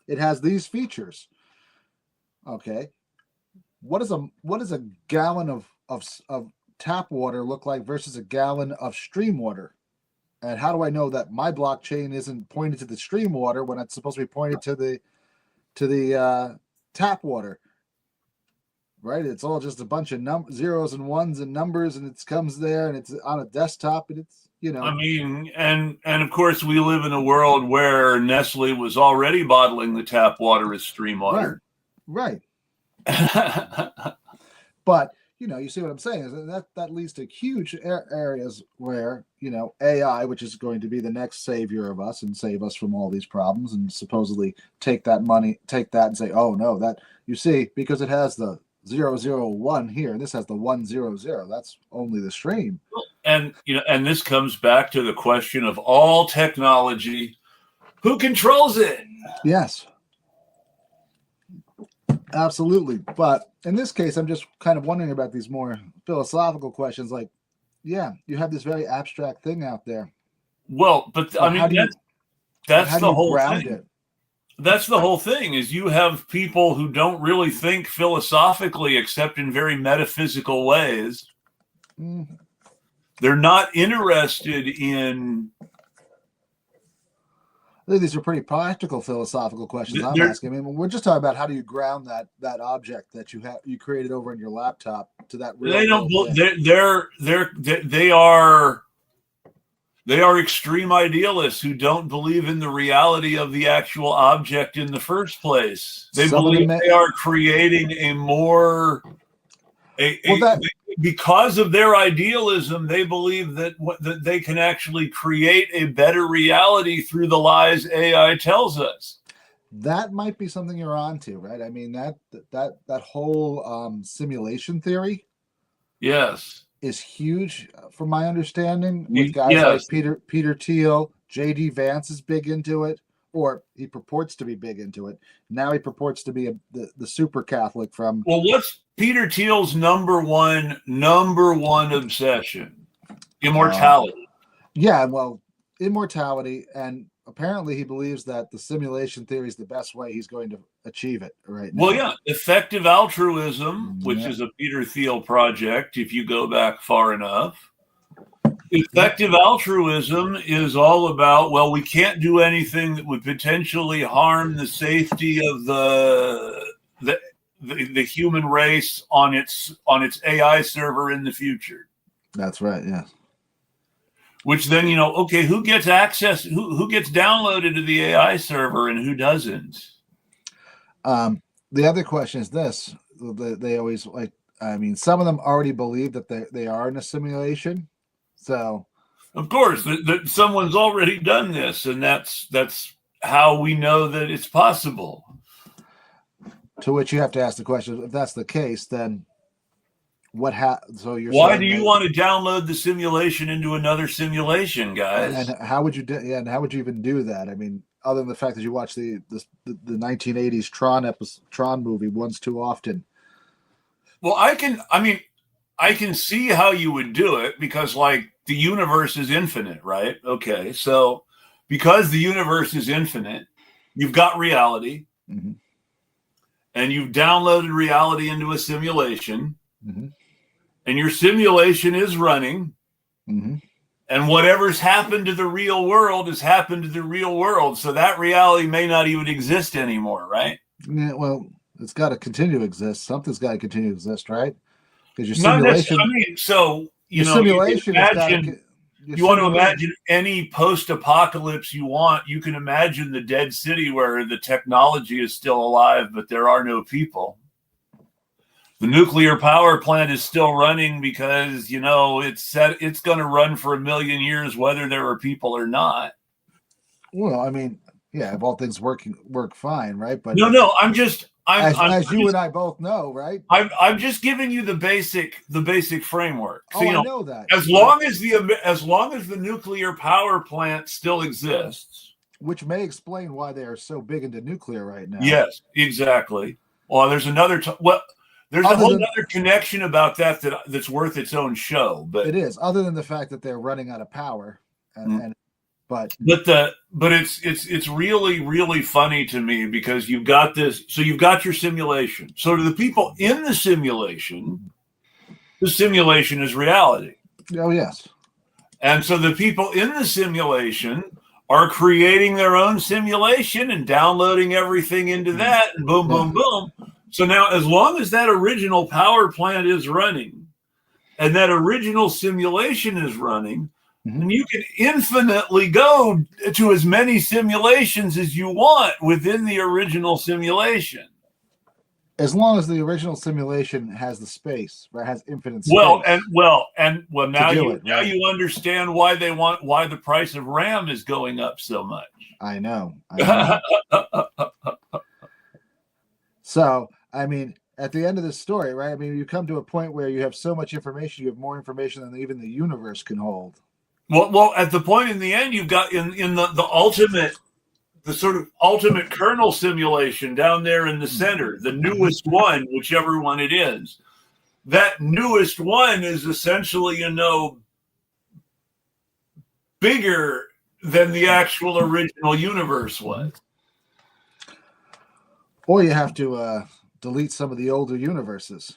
It has these features." Okay. What is a gallon of tap water look like versus a gallon of stream water? And how do I know that my blockchain isn't pointed to the stream water when it's supposed to be pointed to the tap water? Right? It's all just a bunch of zeros and ones and numbers, and it comes there, and it's on a desktop, and it's I mean, and of course, we live in a world where Nestle was already bottling the tap water as stream water. Right. But you see what I'm saying is that leads to huge areas where AI, which is going to be the next savior of us and save us from all these problems, and supposedly take that and say, oh no, that you see, because it has the 001 here, and this has the 100. That's only the stream. And and this comes back to the question of all technology: who controls it? Yes. Absolutely. But in this case, I'm just kind of wondering about these more philosophical questions. Like, yeah, you have this very abstract thing out there. Well, but I mean, that's the whole thing. That's the whole thing, is you have people who don't really think philosophically except in very metaphysical ways. Mm-hmm. They're not interested in... I think these are pretty practical philosophical questions I'm asking. I mean, we're just talking about how do you ground that object that you created over in your laptop to that real. They don't. They are extreme idealists who don't believe in the reality of the actual object in the first place. They believe they are creating a more. Because of their idealism, they believe that they can actually create a better reality through the lies AI tells us. That might be something you're onto, right? I mean, that whole simulation theory, yes, is huge from my understanding. With guys like Peter Thiel, J.D. Vance is big into it, or he purports to be big into it. Now he purports to be the super Catholic from. Well, what's Peter Thiel's number one obsession? Immortality. Yeah, well, immortality, and apparently he believes that the simulation theory is the best way he's going to achieve it right now. Well, yeah, effective altruism, which is a Peter Thiel project, if you go back far enough. Effective altruism is all about, well, we can't do anything that would potentially harm the safety of the human race on its AI server in the future. That's right, yeah. Which then, okay, who gets access, who gets downloaded to the AI server and who doesn't? The other question is this. They always some of them already believe that they are in a simulation. So, of course, that someone's already done this, and that's how we know that it's possible. To which you have to ask the question: if that's the case, then what? So you're why do you want to download the simulation into another simulation, guys? And how would you? And how would you even do that? I mean, other than the fact that you watch the 1980s Tron movie once too often. Well, I can see how you would do it, because like the universe is infinite, right? Okay. So because the universe is infinite, you've got reality, and you've downloaded reality into a simulation, and your simulation is running, and whatever's happened to the real world has happened to the real world. So that reality may not even exist anymore, right? Yeah, well, it's got to continue to exist. Something's got to continue to exist, right? Because your simulation. You want to imagine any post-apocalypse you want. You can imagine the dead city where the technology is still alive, but there are no people. The nuclear power plant is still running because, it's going to run for 1 million years, whether there are people or not. Well, I mean, yeah, if all things work fine, right? But no, as you and I both know, right? I'm just giving you the basic framework. So, I know that. As long as the nuclear power plant still exists, which may explain why they are so big into nuclear right now. Yes, exactly. Well, there's another. There's a whole other connection about that's worth its own show. But it is, other than the fact that they're running out of power, but it's really, really funny to me because you've got this. So you've got your simulation. So to the people in the simulation is reality. Oh yes. And so the people in the simulation are creating their own simulation and downloading everything into that, and boom, boom, boom. So now, as long as that original power plant is running and that original simulation is running, then you can infinitely go to as many simulations as you want within the original simulation. As long as the original simulation has the space, right? Has infinite space. Now you understand why the price of RAM is going up so much. I know. So, I mean, at the end of the story, right? I mean, you come to a point where you have so much information, you have more information than even the universe can hold. Well, at the point in the end, you've got in the ultimate, the sort of ultimate kernel simulation down there in the center, the newest one, whichever one it is. That newest one is essentially, bigger than the actual original universe was. Or you have to delete some of the older universes.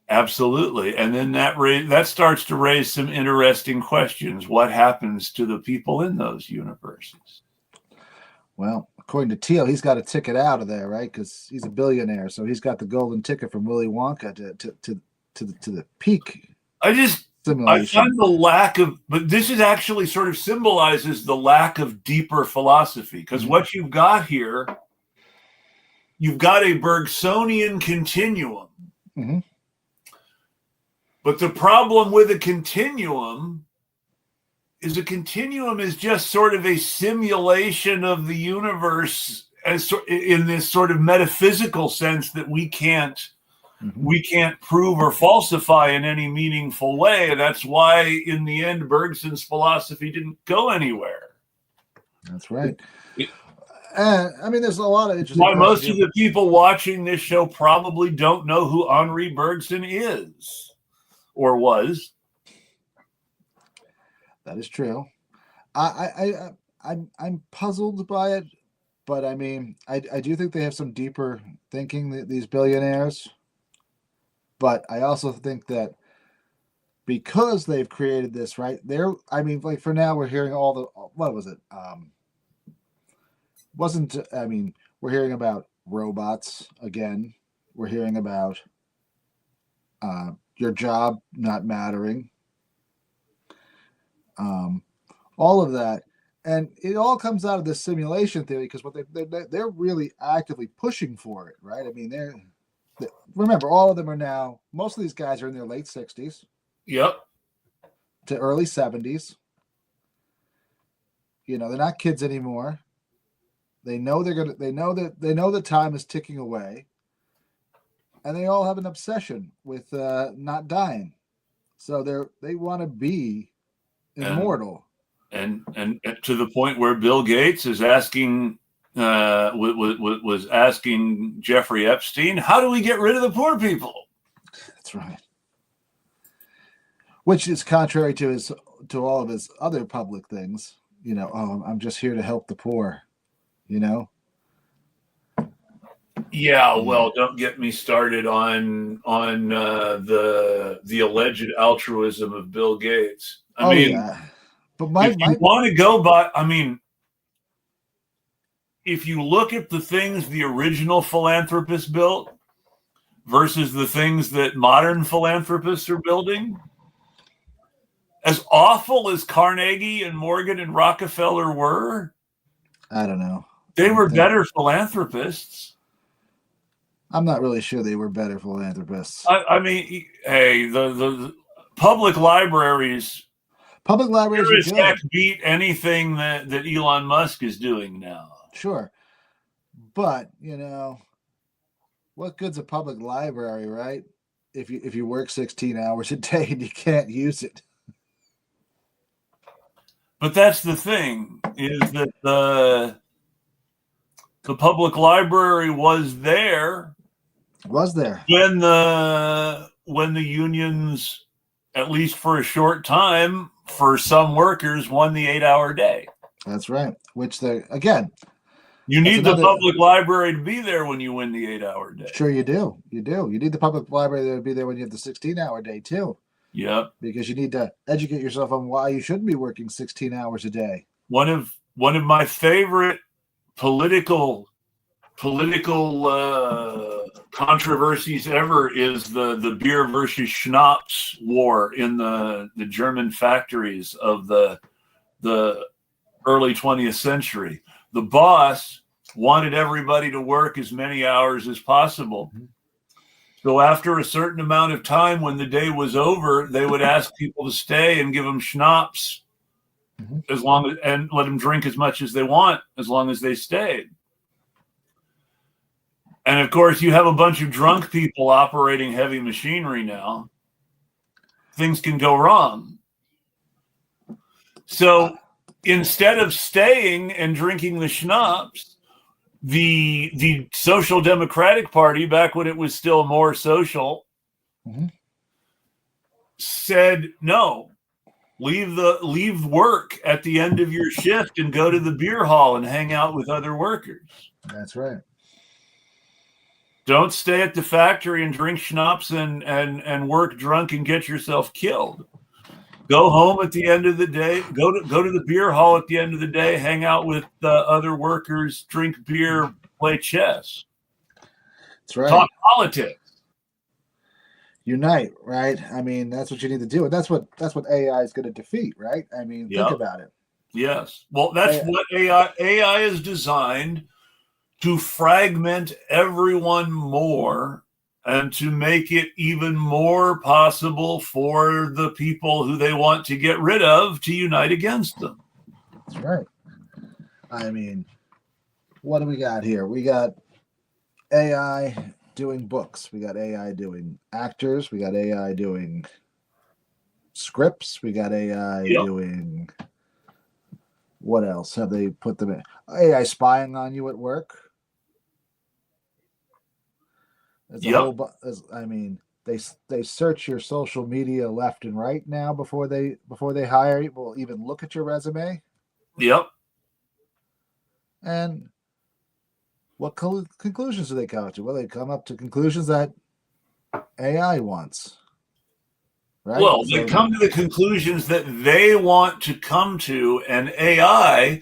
Absolutely. And then that starts to raise some interesting questions. What happens to the people in those universes? Well, according to Teal, he's got a ticket out of there, right? Because he's a billionaire, so he's got the golden ticket from Willy Wonka to the peak. I find the lack of, but this is actually sort of symbolizes the lack of deeper philosophy, because what you've got here, you've got a Bergsonian continuum. But the problem with a continuum is just sort of a simulation of the universe in this sort of metaphysical sense that we can't prove or falsify in any meaningful way. And that's why in the end, Bergson's philosophy didn't go anywhere. That's right. I mean, there's a lot of interesting. Why most of the people watching this show probably don't know who Henri Bergson is or was. That is true. I'm puzzled by it, but I mean, I do think they have some deeper thinking, these billionaires. But I also think that because they've created this, right? Like for now, we're hearing all the, what was it? We're hearing about robots again. We're hearing about your job not mattering. All of that, and it all comes out of this simulation theory, because what they're really actively pushing for it, right? I mean, remember, all of them are now, most of these guys are in their late 60s. Yep. To early 70s. They're not kids anymore. They know they know that time is ticking away, and they all have an obsession with not dying. So they want to be immortal. And to the point where Bill Gates is asking, was asking Jeffrey Epstein, how do we get rid of the poor people? That's right. Which is contrary to all of his other public things. I'm just here to help the poor. Yeah, well, don't get me started on the alleged altruism of Bill Gates. I mean, yeah. But if you want to go by, if you look at the things the original philanthropists built versus the things that modern philanthropists are building, as awful as Carnegie and Morgan and Rockefeller were, I don't know. They were better philanthropists. I'm not really sure they were better philanthropists. I mean, hey, the public libraries are good. Beat anything that Elon Musk is doing now. Sure, but what good's a public library, right? If you work 16 hours a day and you can't use it. But that's the thing, is that the public library was there. Was there when the unions, at least for a short time, for some workers, won the 8-hour day. That's right. Which again, you need the public library to be there when you win the 8-hour day. Sure, you do. You need the public library to be there when you have the 16-hour day too. Yep. Because you need to educate yourself on why you shouldn't be working 16 hours a day. One of my favorite political controversies ever is the beer versus schnapps war in the German factories of the early 20th century. The boss wanted everybody to work as many hours as possible. So after a certain amount of time, when the day was over, they would ask people to stay and give them schnapps and let them drink as much as they want, as long as they stayed. And of course, you have a bunch of drunk people operating heavy machinery now. Things can go wrong. So instead of staying and drinking the schnapps, the Social Democratic Party, back when it was still more social, said, no, leave work at the end of your shift and go to the beer hall and hang out with other workers. That's right. Don't stay at the factory and drink schnapps and work drunk and get yourself killed. Go home at the end of the day. Go to the beer hall at the end of the day. Hang out with other workers. Drink beer. Play chess. That's right. Talk politics. Unite, right? I mean, that's what you need to do, and that's what AI is going to defeat, right? I mean, think about it. Yes. Well, that's what AI is designed to fragment everyone more and to make it even more possible for the people who they want to get rid of to unite against them. That's right. I mean, what do we got here? We got AI doing books. We got AI doing actors. We got AI doing scripts. We got AI doing... What else have they put them in? AI spying on you at work. I mean, they search your social media left and right now before they hire you. Will even look at your resume. Yep. And what conclusions do they come to? Well, they come up to conclusions that AI wants. Right? Well, they come to the conclusions that they want to come to, and AI,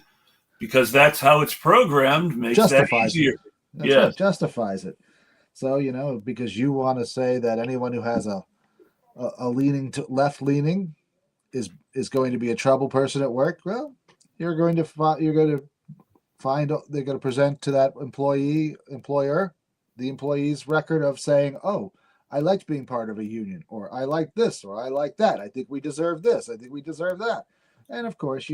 because that's how it's programmed, makes that easier. That's right, justifies it. So, because you want to say that anyone who has a leaning to left leaning is going to be a trouble person at work. Well, they're going to present to that employer, the employee's record of saying, oh, I liked being part of a union, or I like this, or I like that. I think we deserve this. I think we deserve that. And of course,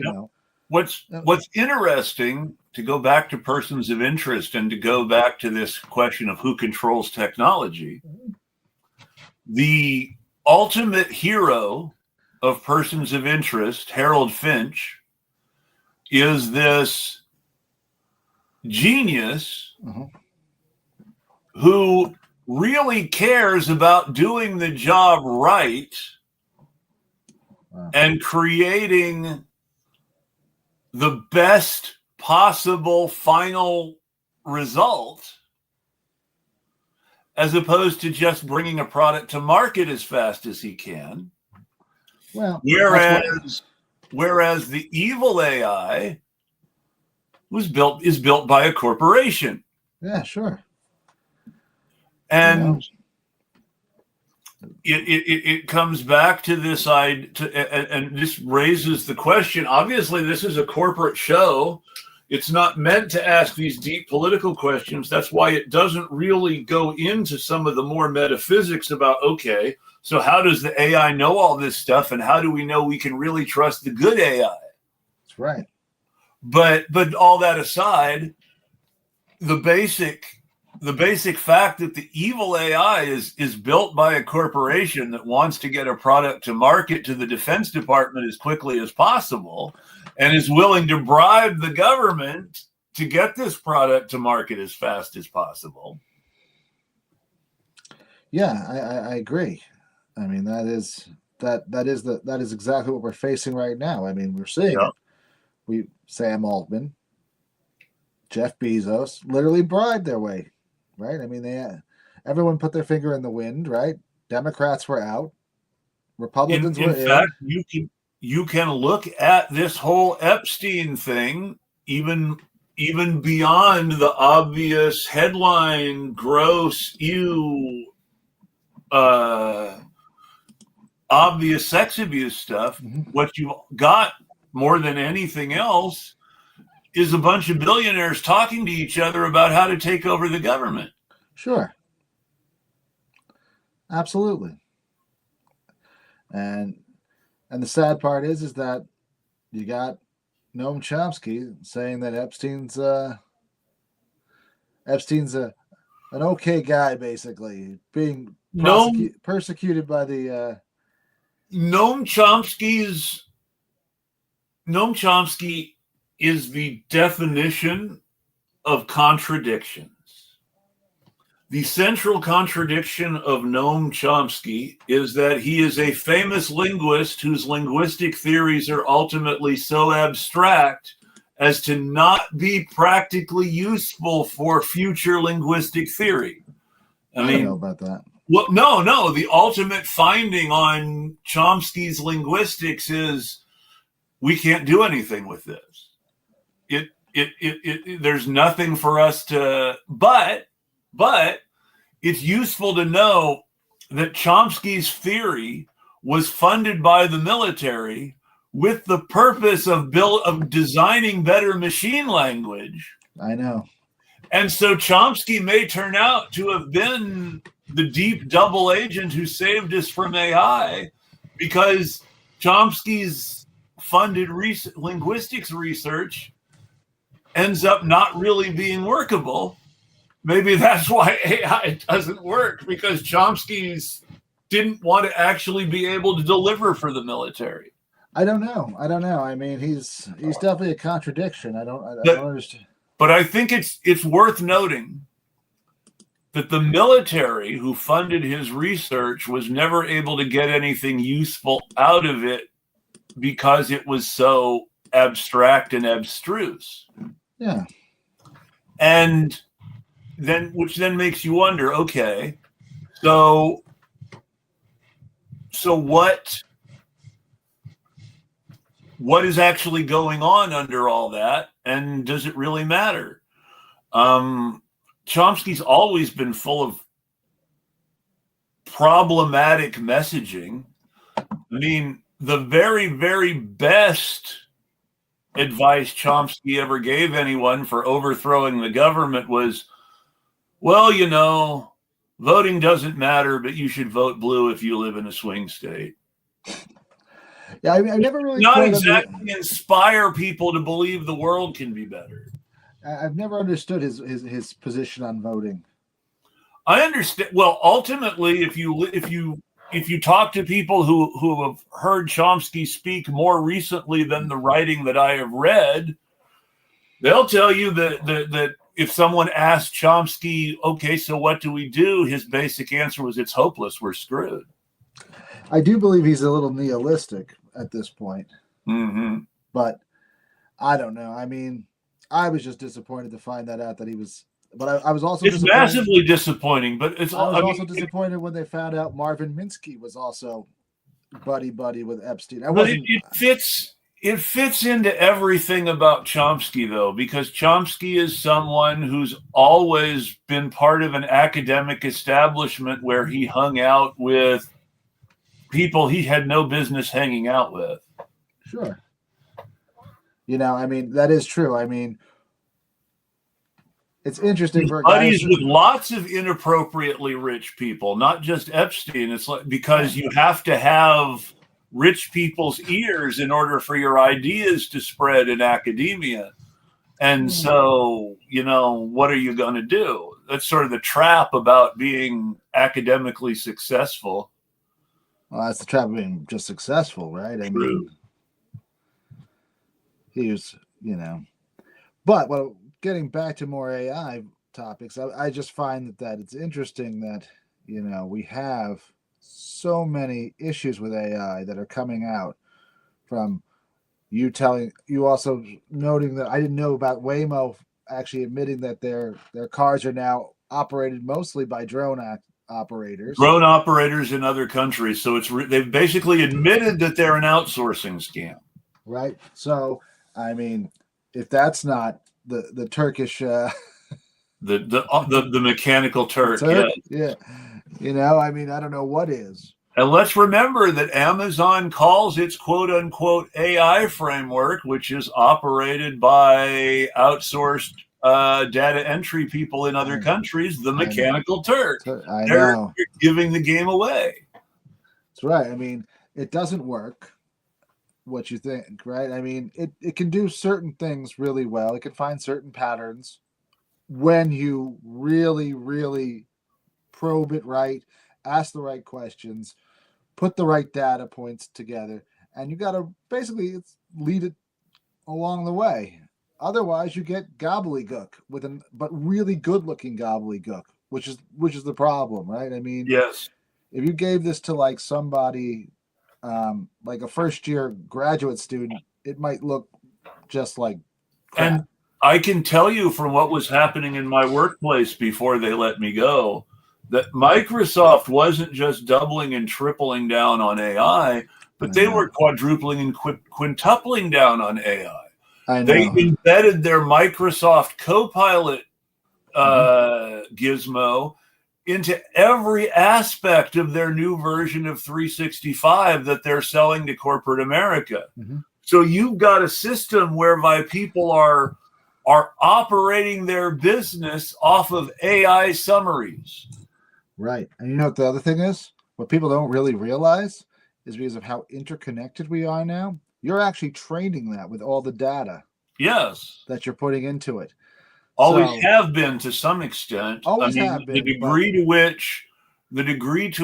what's interesting, to go back to persons of interest and to go back to this question of who controls technology, the ultimate hero of persons of interest, Harold Finch, is this genius who really cares about doing the job right and creating the best possible final result, as opposed to just bringing a product to market as fast as he can. Well, whereas the evil AI is built by a corporation. Yeah, sure. And it comes back to this and this raises the question. Obviously, this is a corporate show. It's not meant to ask these deep political questions. That's why it doesn't really go into some of the more metaphysics about, okay, so how does the AI know all this stuff, and how do we know we can really trust the good AI? That's right. But all that aside, the the basic fact that the evil AI is built by a corporation that wants to get a product to market to the Defense Department as quickly as possible and is willing to bribe the government to get this product to market as fast as possible. Yeah, I agree. I mean, that is exactly what we're facing right now. I mean, we're seeing it. Sam Altman, Jeff Bezos literally bribed their way, right? I mean, everyone put their finger in the wind, right? Democrats were out, Republicans were in. In fact, you can look at this whole Epstein thing even beyond the obvious headline, gross, obvious sex abuse stuff. Mm-hmm. What you got more than anything else is a bunch of billionaires talking to each other about how to take over the government. Sure. Absolutely. And the sad part is that you got Noam Chomsky saying that Epstein's an okay guy, basically being persecuted by the Noam Chomsky is the definition of contradictions. The central contradiction of Noam Chomsky is that he is a famous linguist whose linguistic theories are ultimately so abstract as to not be practically useful for future linguistic theory. I don't know about that. Well, no. The ultimate finding on Chomsky's linguistics is we can't do anything with this. There's nothing for us to, but it's useful to know that Chomsky's theory was funded by the military with the purpose of designing better machine language. I know. And so Chomsky may turn out to have been the deep double agent who saved us from AI, because Chomsky's funded linguistics research ends up not really being workable. Maybe that's why AI doesn't work, because Chomsky's didn't want to actually be able to deliver for the military. I don't know. I mean, he's definitely a contradiction. I don't understand. But I think it's worth noting that the military who funded his research was never able to get anything useful out of it because it was so abstract and abstruse. Yeah. And which then makes you wonder, okay, so what is actually going on under all that, and does it really matter? Chomsky's always been full of problematic messaging. I mean, the very, very best advice Chomsky ever gave anyone for overthrowing the government was, well, voting doesn't matter, but you should vote blue if you live in a swing state. Yeah, I never really not exactly inspire people to believe the world can be better. I've never understood his position on voting. I understand. Well, ultimately, if you talk to people who have heard Chomsky speak more recently than the writing that I have read, they'll tell you that if someone asked Chomsky, okay, so what do we do? His basic answer was, it's hopeless. We're screwed. I do believe he's a little nihilistic at this point. Mm-hmm. But I don't know. I mean, I was just disappointed to find that out that he was. But I was also. It's massively disappointing. But I was also disappointed when they found out Marvin Minsky was also buddy with Epstein. It fits into everything about Chomsky, though, because Chomsky is someone who's always been part of an academic establishment where he hung out with people he had no business hanging out with. Sure. I mean, that is true. I mean, it's interesting for buddies with lots of inappropriately rich people, not just Epstein. It's like, because you have to have rich people's ears in order for your ideas to spread in academia. And so, what are you going to do? the trap about being academically successful. Well, that's the trap of being just successful, right? I mean, he was, But well, getting back to more AI topics, I just find that it's interesting that we have so many issues with AI that are coming out from you also noting that I didn't know about Waymo actually admitting that their cars are now operated mostly by drone operators. Drone operators in other countries. So they've basically admitted that they're an outsourcing scam. Right. So, I mean, if that's not the Turkish the mechanical Turk, yeah. I mean, I don't know what is. And let's remember that Amazon calls its quote unquote AI framework, which is operated by outsourced data entry people in other countries, the mechanical Turk. They're giving the game away. That's right. I mean, it doesn't work. What you think, right? I mean, it can do certain things really well. It can find certain patterns when you really, really probe it right, ask the right questions, put the right data points together, and you got to basically lead it along the way. Otherwise, you get gobbledygook but really good-looking gobbledygook, which is the problem, right? I mean, yes. If you gave this to like somebody, like a first-year graduate student, it might look just like crap. And I can tell you from what was happening in my workplace before they let me go, that Microsoft wasn't just doubling and tripling down on AI, but they were quadrupling and quintupling down on AI. They embedded their Microsoft Copilot gizmo into every aspect of their new version of 365 that they're selling to corporate America. Mm-hmm. So you've got a system whereby people are operating their business off of AI summaries. Right. And you know what the other thing is? What people don't really realize is because of how interconnected we are now, you're actually training that with all the data. Yes. That you're putting into it. Always have been to some extent. Always have been. The degree to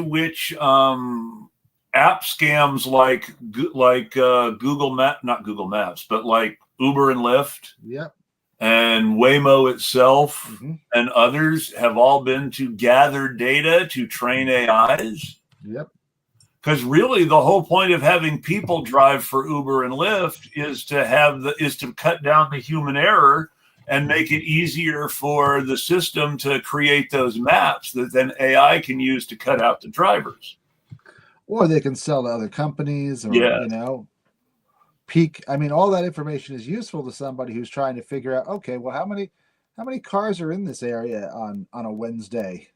which app scams like Google not Google Maps, but like Uber and Lyft. Yep. And Waymo itself and others have all been to gather data to train AIs. Yep. Because really the whole point of having people drive for Uber and Lyft is to cut down the human error and make it easier for the system to create those maps that then AI can use to cut out the drivers. Or they can sell to other companies or, peak. I mean, all that information is useful to somebody who's trying to figure out, okay, well, how many cars are in this area on a Wednesday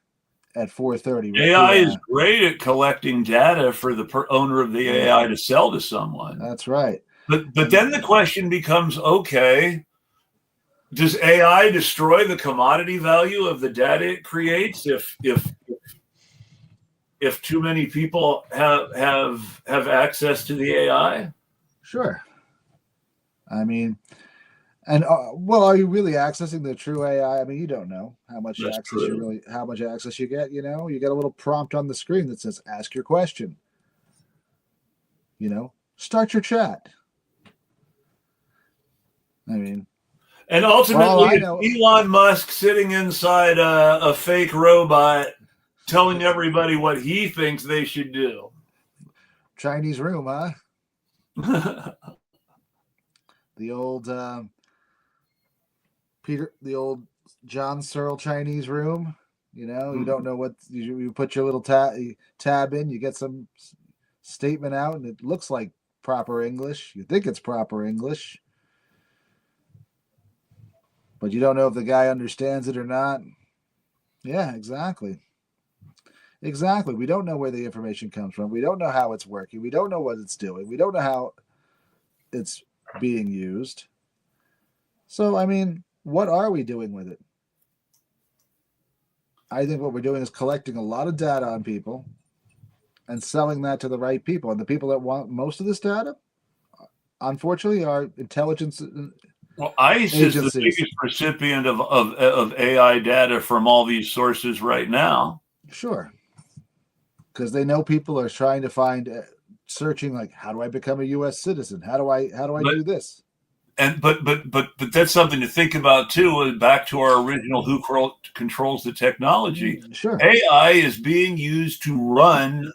at 4:30? AI is great at collecting data for the owner of the AI to sell to someone. That's right. But then the question becomes, okay, does AI destroy the commodity value of the data it creates if too many people have access to the AI? Sure. I mean, and are you really accessing the true AI? I mean, you don't know how much access you get. You get a little prompt on the screen that says, "Ask your question." Start your chat. I mean, and ultimately, Elon Musk sitting inside a fake robot, telling everybody what he thinks they should do. Chinese room, huh? The old John Searle Chinese room. You don't know what you put your little tab in, you get some statement out, and it looks like proper English. You think it's proper English, but you don't know if the guy understands it or not. Yeah, exactly. Exactly. We don't know where the information comes from. We don't know how it's working. We don't know what it's doing. We don't know how it's being used. So, I mean, what are we doing with it? I think what we're doing is collecting a lot of data on people and selling that to the right people. And the people that want most of this data, unfortunately, are intelligence Well, ICE is the agencies. biggest recipient of AI data from all these sources right now. Sure, because they know people are trying to find, searching like, how do I become a U.S. citizen? How do I do this? And but that's something to think about too. Back to our original who controls the technology. Sure. AI is being used to run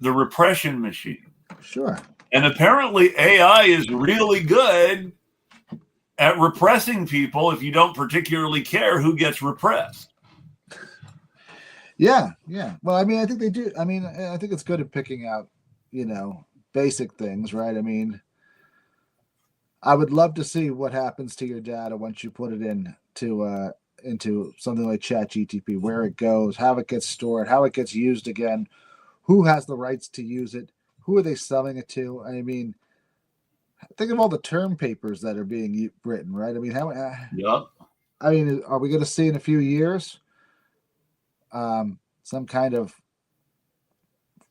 the repression machine. Sure. And apparently AI is really good at repressing people if you don't particularly care who gets repressed. Yeah. Well, I mean, I think they do. I mean, I think it's good at picking out, basic things, right? I mean, I would love to see what happens to your data once you put it into something like ChatGTP, where it goes, how it gets stored, how it gets used again, who has the rights to use it, who are they selling it to? I mean, think of all the term papers that are being written, right? I mean, Yep. I mean, are we going to see in a few years some kind of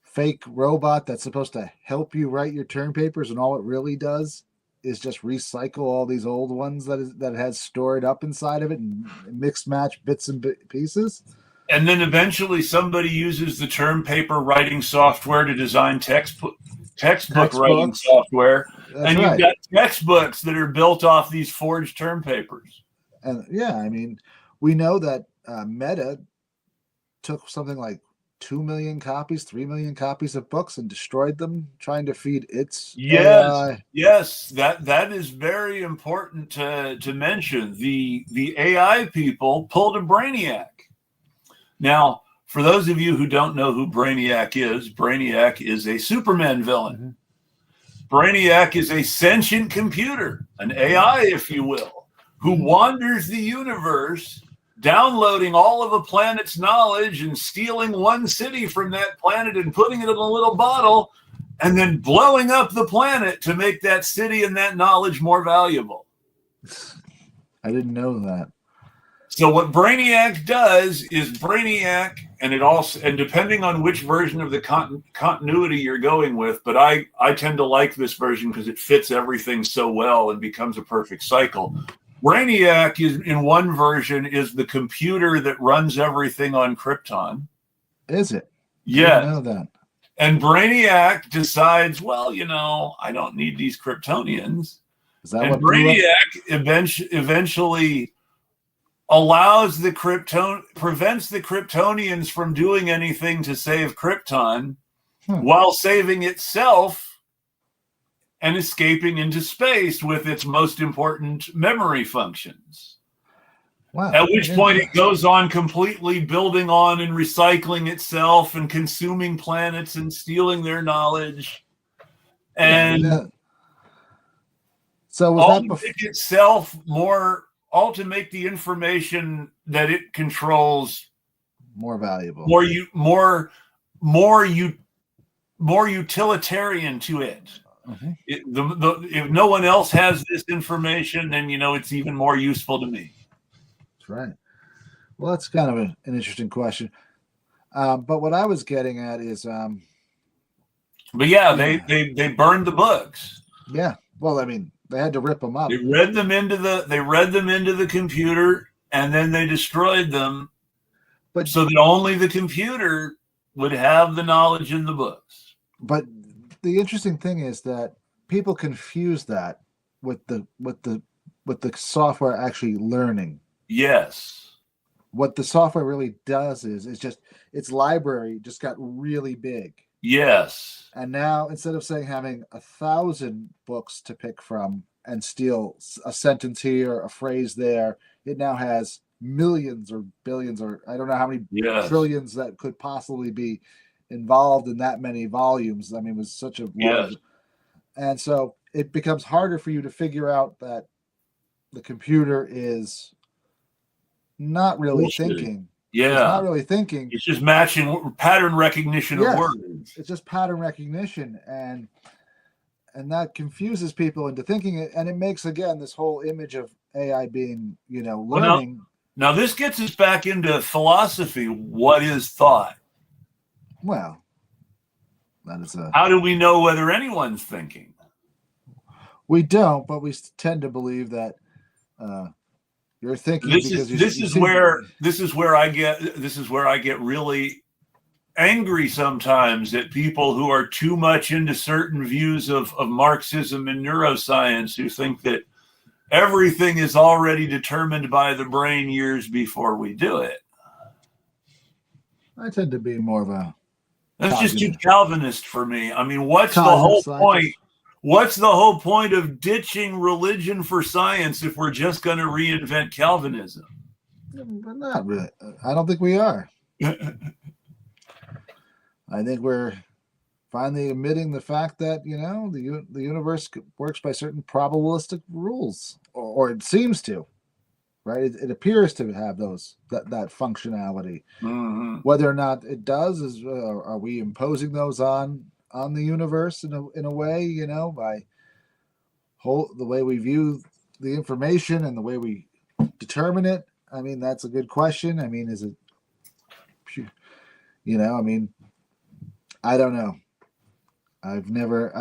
fake robot that's supposed to help you write your term papers, and all it really does is just recycle all these old ones that it has stored up inside of it and mix match bits and pieces? And then eventually somebody uses the term paper writing software to design textbook writing software. That's and right. You've got textbooks that are built off these forged term papers. And yeah, I mean, we know that Meta took something like 2 million copies, 3 million copies of books and destroyed them, trying to feed its AI. Yes, that is very important to mention. The AI people pulled a Brainiac. Now, for those of you who don't know who Brainiac is a Superman villain. Mm-hmm. Brainiac is a sentient computer, an AI, if you will, who wanders the universe, downloading all of a planet's knowledge and stealing one city from that planet and putting it in a little bottle and then blowing up the planet to make that city and that knowledge more valuable. I didn't know that. So what Brainiac does is Brainiac, and depending on which version of the continuity you're going with, but I tend to like this version because it fits everything so well and becomes a perfect cycle. Brainiac is in one version is the computer that runs everything on Krypton. Is it? Yeah. I didn't know that. And Brainiac decides, well, I don't need these Kryptonians. Is that and what Brainiac eventually prevents the Kryptonians from doing anything to save Krypton while saving itself and escaping into space with its most important memory functions. Wow. At which point it goes on completely building on and recycling itself and consuming planets and stealing their knowledge. And so was all that to make itself all to make the information that it controls more valuable, more utilitarian to it. Mm-hmm. If no one else has this information, then it's even more useful to me. That's right. Well, that's kind of an interesting question. But what I was getting at is, they burned the books. Yeah. Well, I mean, they had to rip them up. They read them into the computer, and then they destroyed them, so that only the computer would have the knowledge in the books. But the interesting thing is that people confuse that with the software actually learning. Yes. What the software really does is its library just got really big. Yes. And now instead of having 1,000 books to pick from and steal a sentence here, a phrase there, it now has millions or billions, or I don't know how many trillions that could possibly be involved in that many volumes. I mean, it was such a large, and so it becomes harder for you to figure out that the computer is not really thinking. Yeah. It's not really thinking. It's just matching pattern recognition of words. It's just pattern recognition, and that confuses people into thinking it, and it makes, again, this whole image of AI being, learning. Now this gets us back into philosophy. What is thought? Well, that is how do we know whether anyone's thinking? We don't, but we tend to believe that you're thinking because this is where I get really angry sometimes at people who are too much into certain views of Marxism and neuroscience, who think that everything is already determined by the brain years before we do it. I tend to be more of a That's just too Calvinist for me. I mean, what's the whole point? What's the whole point of ditching religion for science if we're just going to reinvent Calvinism? But not really. I don't think we are. I think we're finally admitting the fact that, you know, the universe works by certain probabilistic rules, or it seems to, right? It appears to have that functionality. Mm-hmm. Whether or not it does is, are we imposing those on the universe in a way, you know, by the way we view the information and the way we determine it? I mean, that's a good question. I mean, is it, you know, I mean, I don't know. I've never.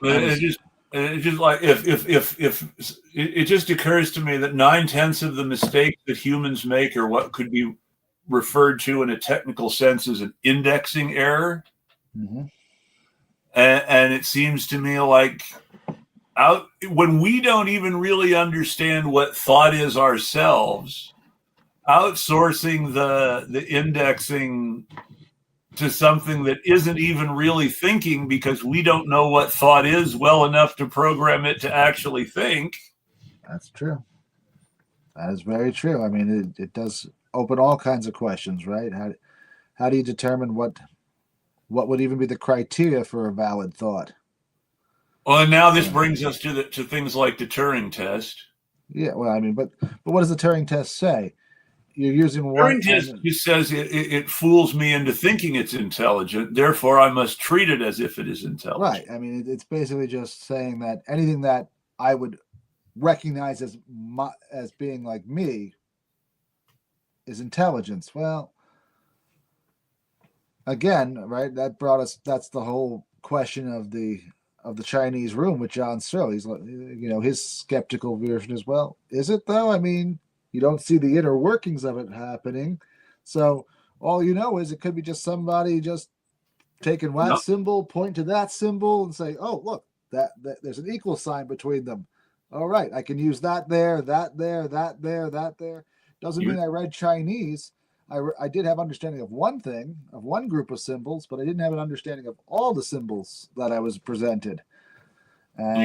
It's just like if it just occurs to me that 9/10 of the mistakes that humans make are what could be referred to in a technical sense as an indexing error. Mm-hmm. And it seems to me like when we don't even really understand what thought is ourselves, outsourcing the indexing to something that isn't even really thinking, because we don't know what thought is well enough to program it to actually think. That's true. That is very true. I mean, it does open all kinds of questions, right? How do you determine what would even be the criteria for a valid thought? Well, and now this brings us to things like the Turing test. Yeah, well, I mean, but what does the Turing test say? You're using one. Turing test just says it fools me into thinking it's intelligent, therefore I must treat it as if it is intelligent. Right. I mean, it's basically just saying that anything that I would recognize as being like me is intelligence. Well, again, right? That's the whole question of the Chinese room with John Searle. He's like, you know, his skeptical version as well. Is it though? I mean, you don't see the inner workings of it happening. So all you know is it could be just somebody just taking that symbol, point to that symbol, and say, oh, look, that there's an equal sign between them. All right, I can use that there, that there, that there, that there. Doesn't mean I read Chinese. I did have understanding of one thing, of one group of symbols, but I didn't have an understanding of all the symbols that I was presented. And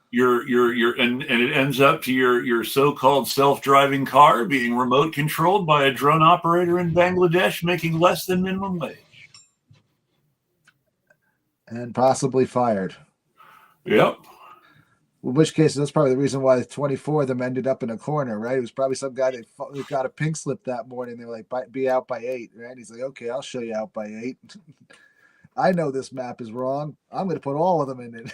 it ends up to your so-called self-driving car being remote controlled by a drone operator in Bangladesh making less than minimum wage. And possibly fired. Yep. In which case, that's probably the reason why 24 of them ended up in a corner, right? It was probably some guy that got a pink slip that morning. They were like, be out by 8, right? He's like, okay, I'll show you out by 8. I know this map is wrong. I'm going to put all of them in it.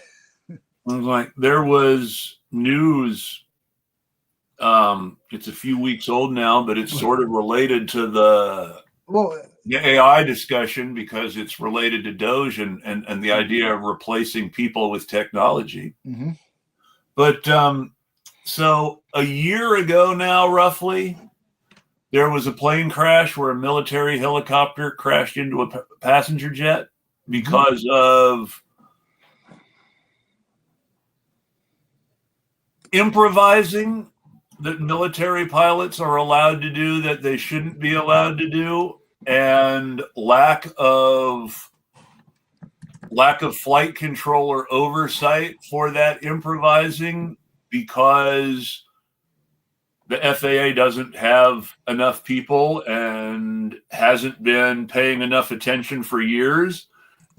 Like, there was news. It's a few weeks old now, but it's sort of related to the AI discussion, because it's related to Doge and the idea of replacing people with technology. Mm-hmm. But so a year ago now, roughly, there was a plane crash where a military helicopter crashed into a passenger jet because of improvising that military pilots are allowed to do that they shouldn't be allowed to do, and lack of flight controller oversight for that improvising, because the FAA doesn't have enough people and hasn't been paying enough attention for years.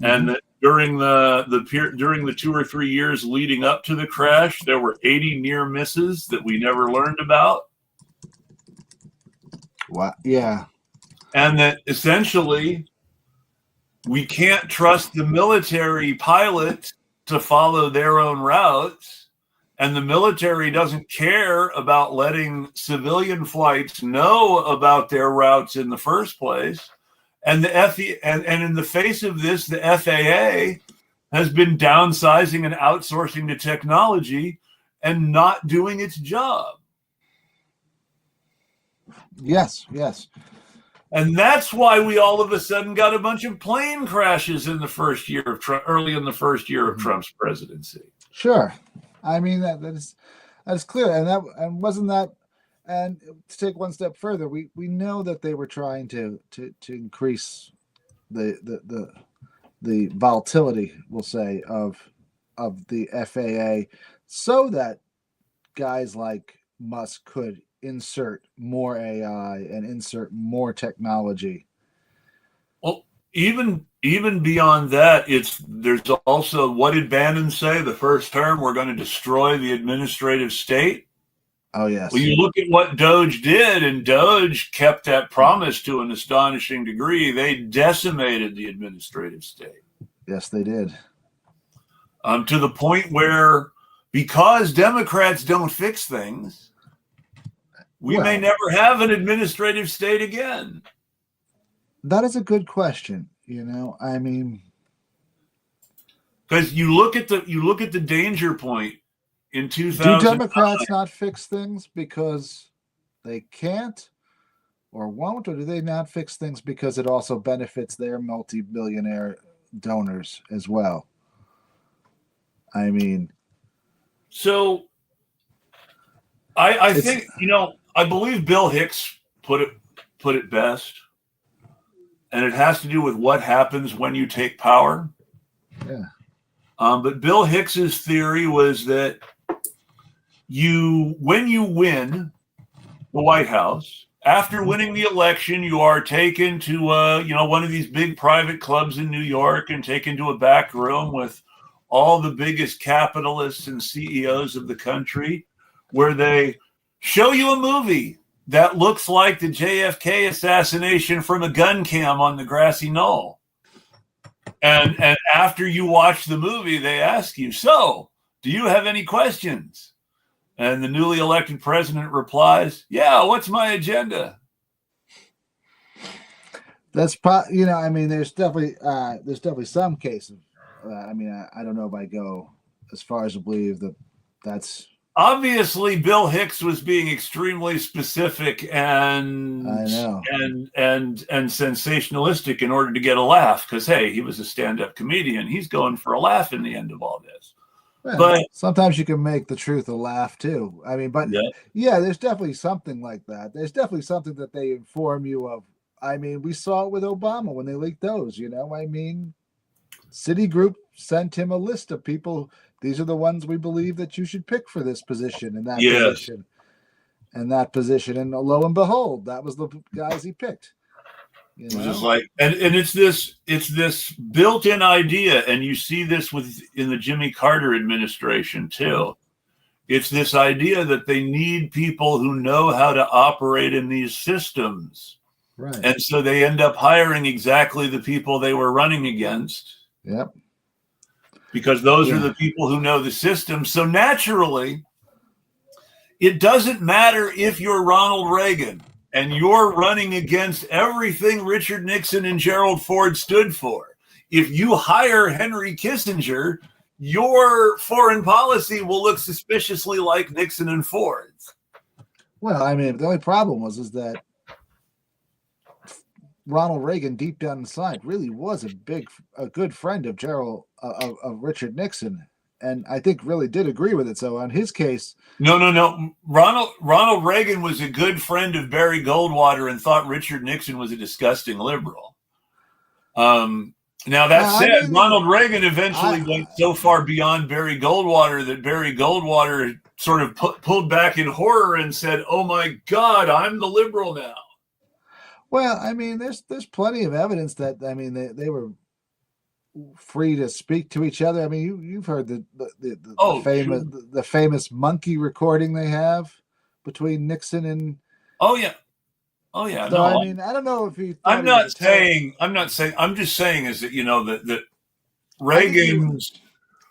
Mm-hmm. And that during the 2 or 3 years leading up to the crash, there were 80 near misses that we never learned about. What? Yeah. And that essentially we can't trust the military pilots to follow their own routes, and the military doesn't care about letting civilian flights know about their routes in the first place. And and in the face of this, the FAA has been downsizing and outsourcing to technology and not doing its job. Yes. And that's why we all of a sudden got a bunch of plane crashes in the first year of early in the first year of Trump's presidency. Sure. I mean, that's clear. And wasn't that, and to take one step further, we know that they were trying to increase the volatility, we'll say, of the FAA, so that guys like Musk could insert more AI and insert more technology. Well, even beyond that, there's also, what did Bannon say the first term? We're going to destroy the administrative state. Oh, yes. Well, you look at what Doge did, and Doge kept that promise to an astonishing degree. They decimated the administrative state. Yes, they did. To the point where, because Democrats don't fix things, we may never have an administrative state again. That is a good question. I mean, because you look at the danger point in 2000. Do Democrats not fix things because they can't or won't, or do they not fix things because it also benefits their multi-billionaire donors as well? I mean, so I think, I believe Bill Hicks put it best, and it has to do with what happens when you take power. Yeah. But Bill Hicks's theory was that when you win the White House, after winning the election, you are taken to one of these big private clubs in New York and taken to a back room with all the biggest capitalists and CEOs of the country, where they show you a movie that looks like the JFK assassination from a gun cam on the grassy knoll. And after you watch the movie, they ask you, so, do you have any questions? And the newly elected president replies, yeah, what's my agenda? That's I mean, there's definitely some cases. I mean, I don't know if I go as far as to believe that that's. Obviously, Bill Hicks was being extremely specific and sensationalistic in order to get a laugh, because, hey, he was a stand-up comedian. He's going for a laugh in the end of all this. Well, but sometimes you can make the truth a laugh too. I mean, but yeah, there's definitely something like that. There's definitely something that they inform you of. I mean, we saw it with Obama when they leaked those, I mean, Citigroup sent him a list of people. These are the ones we believe that you should pick for this position and that position and that position. And lo and behold, that was the guys he picked. Just like, and it's this built-in idea, and you see this in the Jimmy Carter administration too. It's this idea that they need people who know how to operate in these systems. Right. And so they end up hiring exactly the people they were running against. Yep. Because those are the people who know the system. So naturally, it doesn't matter if you're Ronald Reagan and you're running against everything Richard Nixon and Gerald Ford stood for. If you hire Henry Kissinger, your foreign policy will look suspiciously like Nixon and Ford's. Well, I mean, the only problem is that Ronald Reagan, deep down inside, really was a good friend of of Richard Nixon, and I think really did agree with it. So on his case, no. Ronald Reagan was a good friend of Barry Goldwater and thought Richard Nixon was a disgusting liberal. Now that said, Ronald Reagan eventually went so far beyond Barry Goldwater that Barry Goldwater sort of pulled back in horror and said, "Oh my God, I'm the liberal now." Well, I mean, there's plenty of evidence that they were free to speak to each other. I mean, you've heard the famous monkey recording they have between Nixon and. Oh yeah. So, no, I mean, I don't know if he. I'm just saying is that that Reagan's.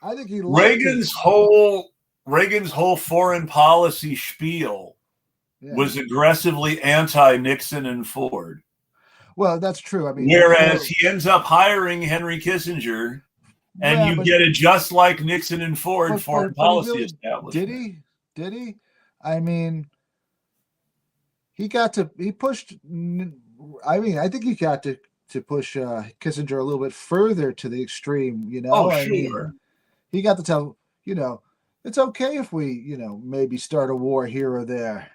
I think he Reagan's whole foreign policy spiel was aggressively anti-Nixon and Ford. Well, that's true. I mean, whereas he ends up hiring Henry Kissinger and Yeah, you but get a just like Nixon and Ford foreign policy really, establishment. Did he? I mean, he pushed. I mean, I think he got to push Kissinger a little bit further to the extreme. You know, Oh, I sure. mean, he got to tell, it's okay if we, maybe start a war here or there.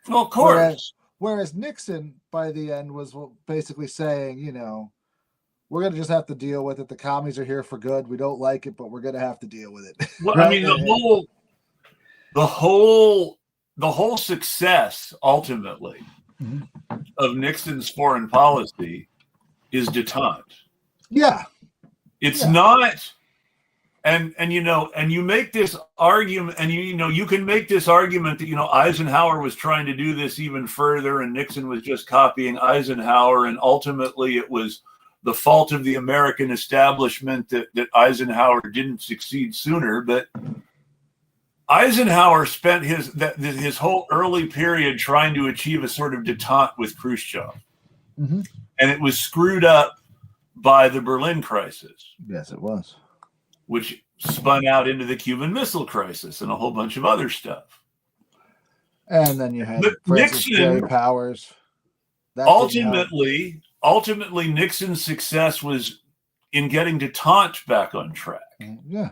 Well, of course. Whereas Nixon, by the end, was basically saying, we're going to just have to deal with it. The commies are here for good. We don't like it, but we're going to have to deal with it. Well, right? I mean, the whole success ultimately of Nixon's foreign policy is detente. Yeah. It's not. And you make this argument, and you can make this argument that Eisenhower was trying to do this even further, and Nixon was just copying Eisenhower, and ultimately it was the fault of the American establishment that Eisenhower didn't succeed sooner. But Eisenhower spent his whole early period trying to achieve a sort of detente with Khrushchev, and it was screwed up by the Berlin crisis. Yes, it was. Which spun out into the Cuban Missile Crisis and a whole bunch of other stuff. And then you had Francis J. Powers. Ultimately, Nixon's success was in getting detente back on track. Yeah.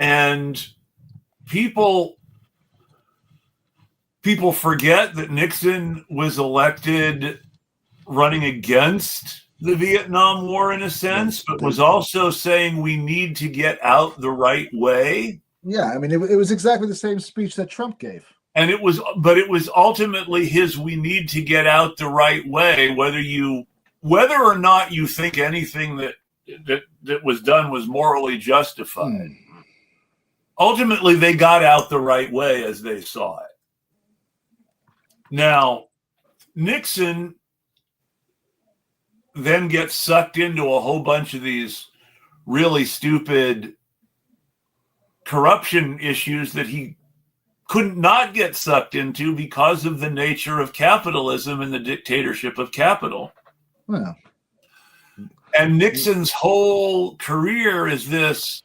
And people forget that Nixon was elected running against the Vietnam War in a sense, but was also saying we need to get out the right way. Yeah, I mean, it was exactly the same speech that Trump gave. And it was ultimately his "we need to get out the right way," whether or not you think anything that was done was morally justified. Ultimately, they got out the right way as they saw it. Now, Nixon then gets sucked into a whole bunch of these really stupid corruption issues that he couldn't not get sucked into because of the nature of capitalism and the dictatorship of capital. Well, and Nixon's whole career is this: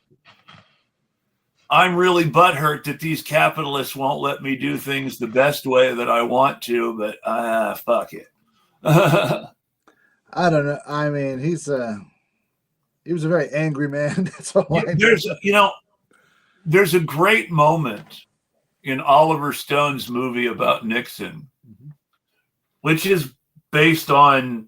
I'm really butthurt that these capitalists won't let me do things the best way that I want to, but fuck it. I don't know. I mean, he was a very angry man. That's all I know. There's a great moment in Oliver Stone's movie about Nixon, which is based on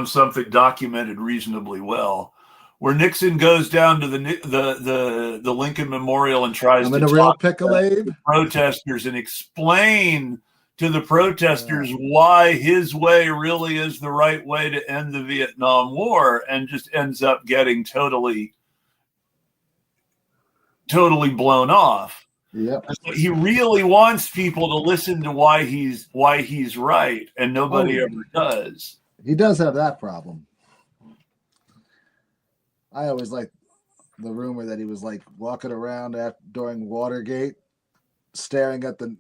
something documented reasonably well, where Nixon goes down to the Lincoln Memorial and tries to talk to the protesters and explain to the protesters why his way really is the right way to end the Vietnam War, and just ends up getting totally blown off. Yep. He really wants people to listen to why he's right, and nobody ever does. He does have that problem. I always like the rumor that he was like walking around during Watergate, staring at the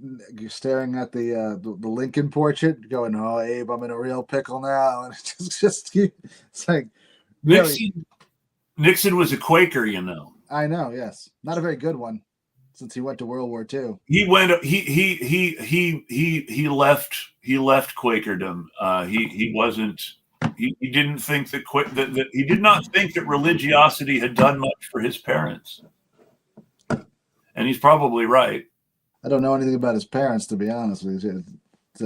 Lincoln portrait, going, "Oh, Abe, I'm in a real pickle now." And it's like Nixon was a Quaker, I know, yes, not a very good one, since he went to World War II. He left Quakerdom. He wasn't. He didn't think that he did not think that religiosity had done much for his parents, and he's probably right. I don't know anything about his parents, to be honest with you.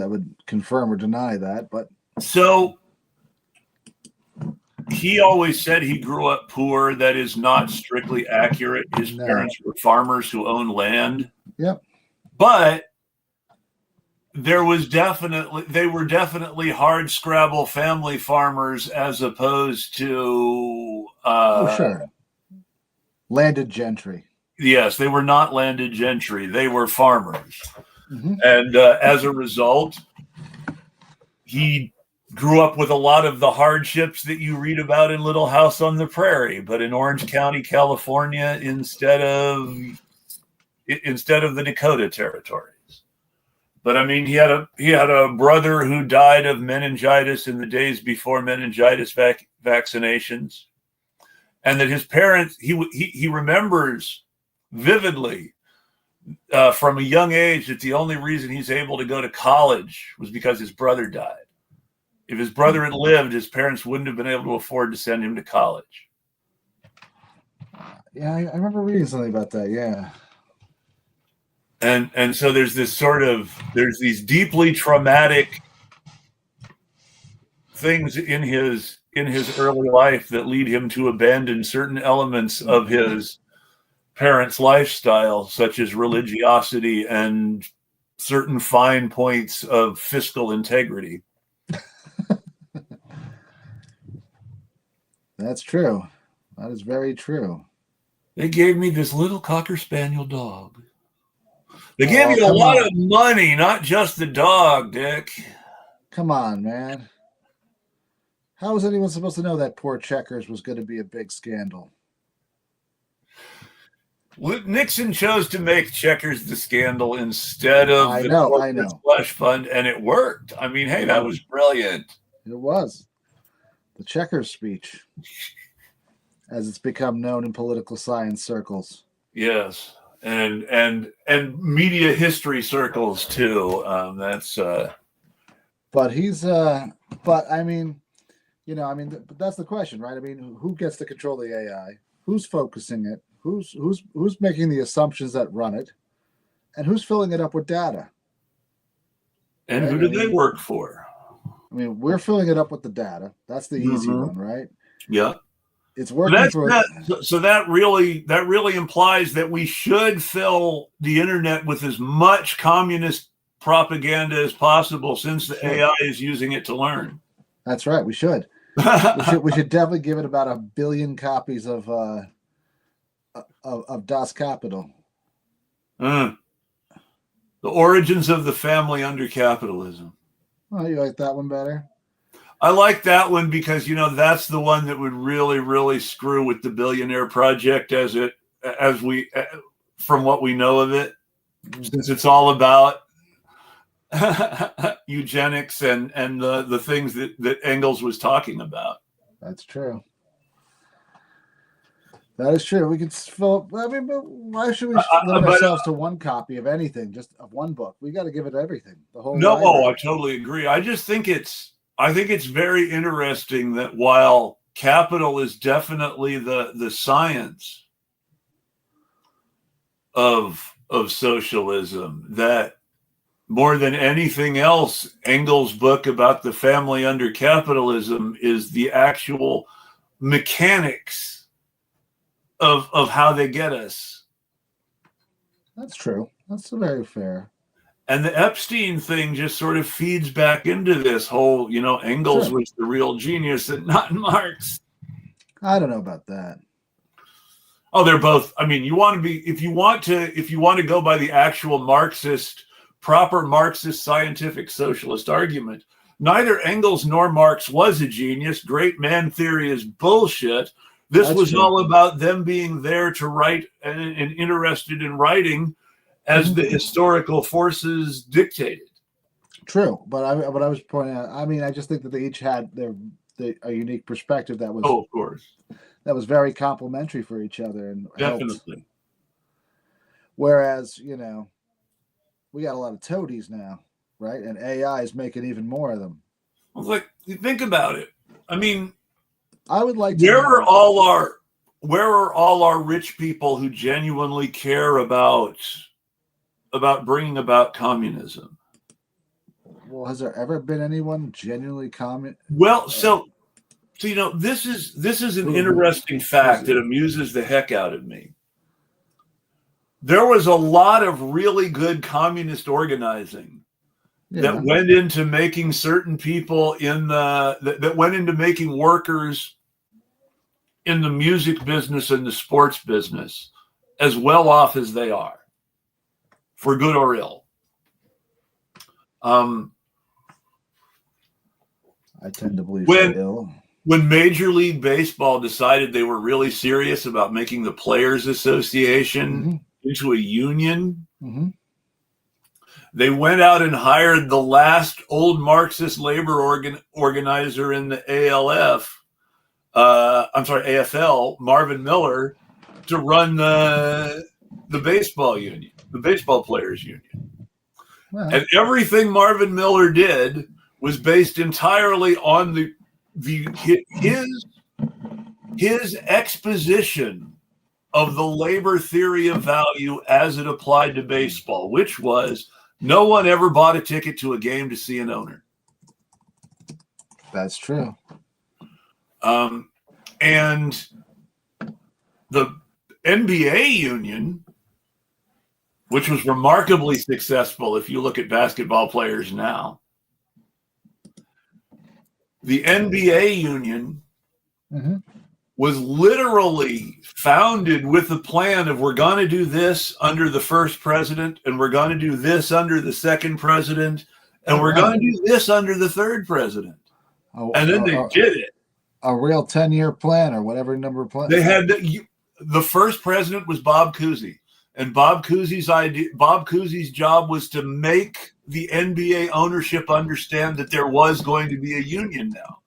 I would confirm or deny that, but so he always said he grew up poor. That is not strictly accurate. His parents were farmers who owned land. Yep. But they were definitely hard scrabble family farmers, as opposed to sure, landed gentry. Yes, they were not landed gentry. They were farmers. And as a result, he grew up with a lot of the hardships that you read about in Little House on the Prairie, but in Orange County, California, instead of the Dakota territories. But I mean, he had a brother who died of meningitis in the days before meningitis vaccinations. and that his parents, he remembers vividly from a young age that the only reason he's able to go to college was because his brother died. If his brother had lived, his parents wouldn't have been able to afford to send him to college. Yeah, I remember reading something about that. Yeah. And so there's these deeply traumatic things in his early life that lead him to abandon certain elements of his parents' lifestyle, such as religiosity and certain fine points of fiscal integrity. That's true. That is very true. They gave me this little Cocker Spaniel dog. They gave me a lot of money, not just the dog, Dick. Come on, man. How was anyone supposed to know that poor Checkers was going to be a big scandal? Nixon chose to make Checkers the scandal instead of the corporate slush fund, and it worked. I mean, hey, that was brilliant. It was. The Checkers speech, as it's become known in political science circles. Yes, and media history circles too. But he's but I mean, but that's the question, right? I mean, who gets to control the AI? Who's focusing it? Who's making the assumptions that run it? And who's filling it up with data? And who do they work for? I mean, we're filling it up with the data. That's the easy one, right? Yeah. It's working so that really implies that we should fill the internet with as much communist propaganda as possible, since the AI is using it to learn. That's right. We should. we should definitely give it about 1 billion copies of Das Kapital. The origins of the family under capitalism. Oh, you like that one better? I like that one because, that's the one that would really, really screw with the billionaire project from what we know of it, since it's all about eugenics and the things that Engels was talking about. That's true. That is true. We could fill. I mean, but why should we limit ourselves to one copy of anything, just of one book? We got to give it everything. The whole. No, I totally agree. I just think it's very interesting that while capital is definitely the science of socialism, that more than anything else, Engels' book about the family under capitalism is the actual mechanics of how they get us. That's true. That's very fair. And the Epstein thing just sort of feeds back into this whole, Engels was the real genius and not Marx. I don't know about that. Oh, they're both. I mean, if you want to go by the actual proper Marxist scientific socialist argument, neither Engels nor Marx was a genius. Great man theory is bullshit. This was all about them being there to write and interested in writing as the historical forces dictated. True, but I was pointing out. I mean, I just think that they each had a unique perspective that was. Oh, of course. That was very complementary for each other and definitely. Helped. Whereas, we got a lot of toadies now, right? And AI is making even more of them. Well, like, think about it. I mean, I would like to. Where are all our rich people who genuinely care about bringing about communism? Well, has there ever been anyone genuinely communist? Well, so this is an interesting fact that amuses the heck out of me. There was a lot of really good communist organizing that went into making certain people that went into making workers in the music business and the sports business as well off as they are, for good or ill. I tend to believe for ill. When Major League Baseball decided they were really serious about making the Players Association into a union, they went out and hired the last old Marxist labor organizer in the ALF, I'm sorry, AFL, Marvin Miller, to run the baseball union, the baseball players union. Well, And everything Marvin Miller did was based entirely on his exposition of the labor theory of value as it applied to baseball, which was no one ever bought a ticket to a game to see an owner. that's true. And the NBA union, which was remarkably successful if you look at basketball players now, the NBA union was literally founded with the plan of we're going to do this under the first president, and we're going to do this under the second president, and we're going to do this under the third president. And then they did it. A real 10-year plan or whatever number plan. They had the first president was Bob Cousy, and Bob Cousy's job was to make the NBA ownership understand that there was going to be a union now.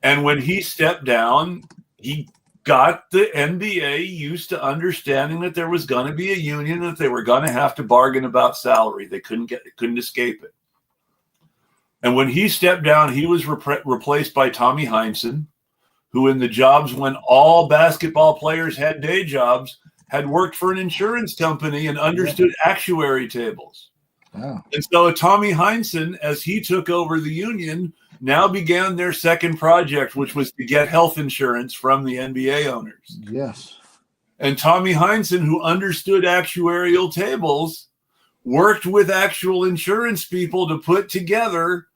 And when he stepped down, he got the NBA used to understanding that there was going to be a union, that they were going to have to bargain about salary. They couldn't escape it. And when he stepped down, he was replaced by Tommy Heinsohn, who in the jobs when all basketball players had day jobs, had worked for an insurance company and understood actuary tables. Oh. And so Tommy Heinsohn, as he took over the union, now began their second project, which was to get health insurance from the NBA owners. Yes. And Tommy Heinsohn, who understood actuarial tables, worked with actual insurance people to put together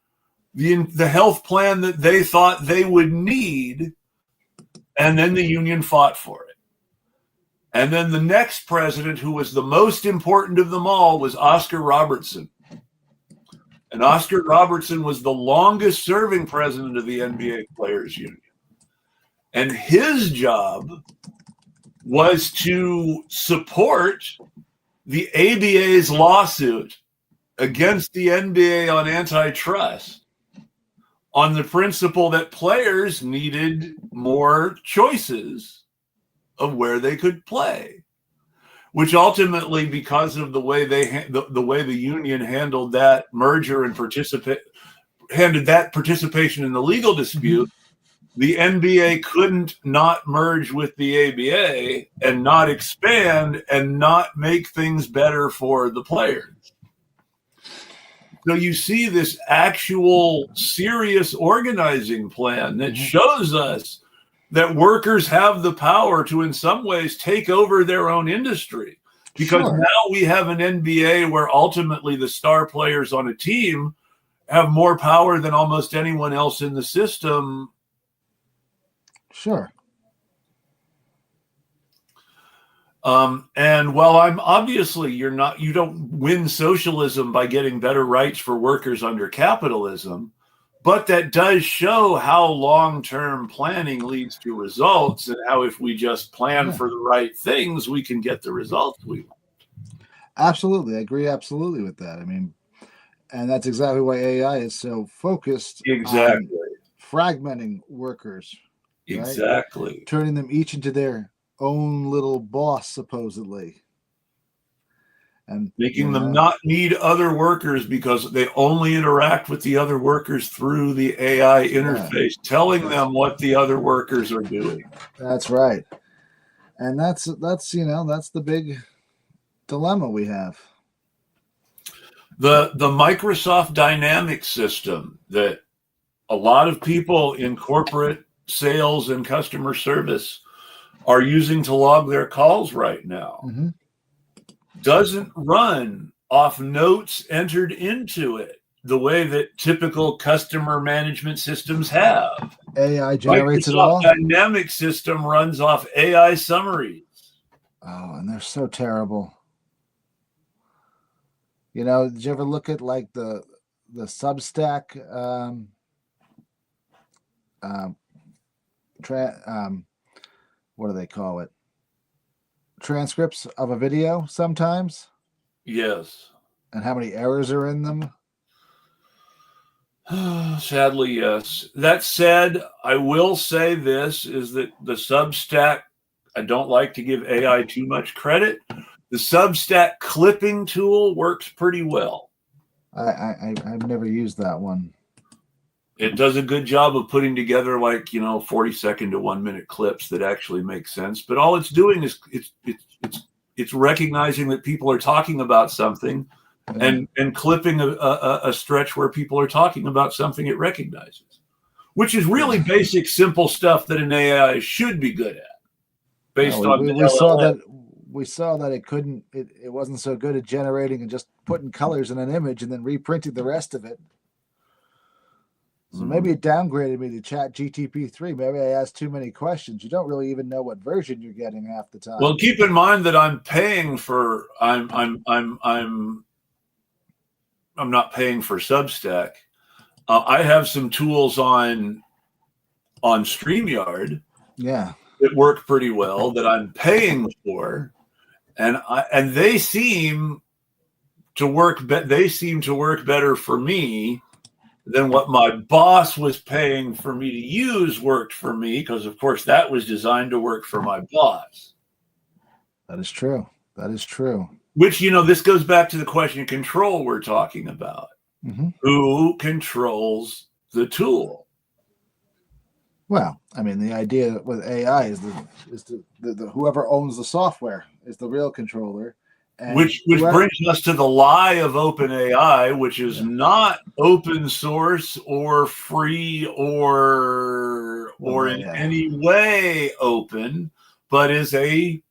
the health plan that they thought they would need, and then the union fought for it. And then the next president, who was the most important of them all, was Oscar Robertson. And Oscar Robertson was the longest serving president of the NBA Players Union. And his job was to support the ABA's lawsuit against the NBA on antitrust on the principle that players needed more choices of where they could play, which ultimately, because of the way the way the union handled that merger and handed that participation in the legal dispute, the NBA couldn't not merge with the ABA and not expand and not make things better for the players. So you see this actual serious organizing plan that shows us that workers have the power to, in some ways, take over their own industry. Because now we have an NBA where ultimately the star players on a team have more power than almost anyone else in the system. Sure. And while I'm obviously you don't win socialism by getting better rights for workers under capitalism, but that does show how long-term planning leads to results, and how if we just plan for the right things, we can get the results we want. Absolutely. I agree absolutely with that. I mean, and that's exactly why AI is so focused on fragmenting workers. Exactly. Right? Turning them each into their own little boss, supposedly. And making them not need other workers because they only interact with the other workers through the AI interface, telling them what the other workers are doing. That's right. And that's the big dilemma we have. The Microsoft Dynamics system that a lot of people in corporate sales and customer service are using to log their calls right now doesn't run off notes entered into it the way that typical customer management systems have. AI generates it all. Microsoft Dynamics system runs off AI summaries. Oh, and they're so terrible. You know, did you ever look at like the Substack what do they call it? Transcripts of a video sometimes? Yes. And how many errors are in them? Sadly, yes. That said, I will say this is that the Substack, I don't like to give AI too much credit. The Substack clipping tool works pretty well. I've never used that one. It does a good job of putting together 40-second to 1 minute clips that actually make sense. But all it's doing is it's recognizing that people are talking about something and clipping a stretch where people are talking about something it recognizes, which is really basic, simple stuff that an AI should be good at based on the LLM. We saw that it wasn't so good at generating and just putting colors in an image and then reprinting the rest of it. So maybe it downgraded me to Chat GTP3. Maybe I asked too many questions. You don't really even know what version you're getting half the time. Well, keep in mind that I'm not paying for Substack. I have some tools on StreamYard, that work pretty well that I'm paying for, and they seem to work. They seem to work better for me than what my boss was paying for me to use worked for me, because of course that was designed to work for my boss. That is true. That is true. Which, this goes back to the question of control we're talking about. Mm-hmm. Who controls the tool? Well, I mean, the idea with AI is the whoever owns the software is the real controller. And which brings us to the lie of OpenAI, which is not open source or free or in any way open, but is a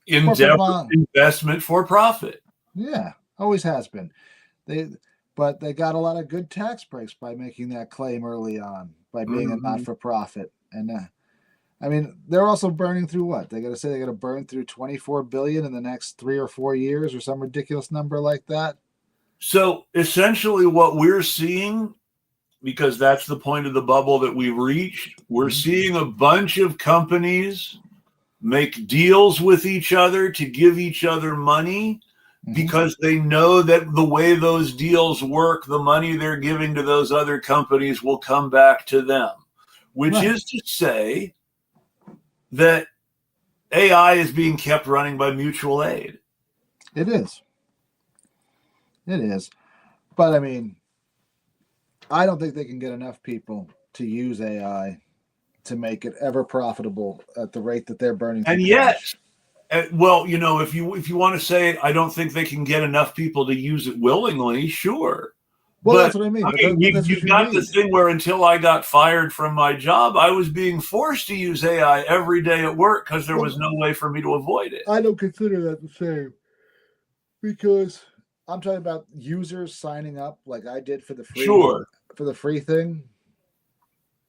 investment for profit. Yeah, always has been. But they got a lot of good tax breaks by making that claim early on, by being a not-for-profit. And I mean, they're also burning through what? They got to say they're going to burn through $24 billion in the next 3 or 4 years, or some ridiculous number like that. So essentially, what we're seeing, because that's the point of the bubble that we've reached, we're seeing a bunch of companies make deals with each other to give each other money, because they know that the way those deals work, the money they're giving to those other companies will come back to them, which is to say that AI is being kept running by mutual aid. It is. It is. But I mean, I don't think they can get enough people to use AI to make it ever profitable at the rate that they're burning. And yet, well, if you want to say, I don't think they can get enough people to use it willingly, sure. Well, that's what I mean. You got the thing where until I got fired from my job, I was being forced to use AI every day at work because there was no way for me to avoid it. I don't consider that the same, because I'm talking about users signing up like I did for the free. Sure. For the free thing,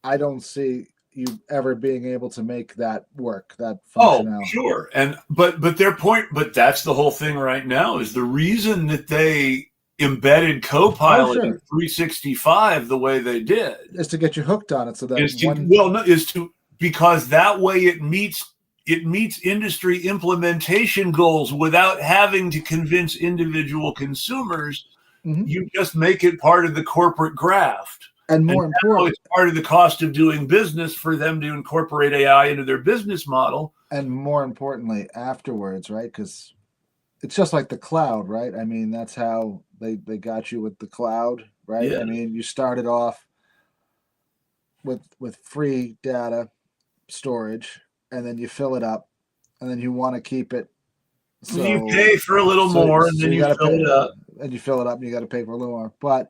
I don't see you ever being able to make that work, that functionality. Oh, sure. And but their point, but that's the whole thing right now, is the reason that they embedded Copilot in 365 the way they did is to get you hooked on it, so that because that way it meets industry implementation goals without having to convince individual consumers. You just make it part of the corporate graft. And more importantly, it's part of the cost of doing business for them to incorporate AI into their business model. And more importantly, afterwards, right? Because it's just like the cloud, right? I mean, that's how they got you with the cloud, right? Yeah. I mean, you started off with free data storage, and then you fill it up, and then you want to keep it. So you pay for a little more, and then you fill it up. And you fill it up, and you got to pay for a little more. But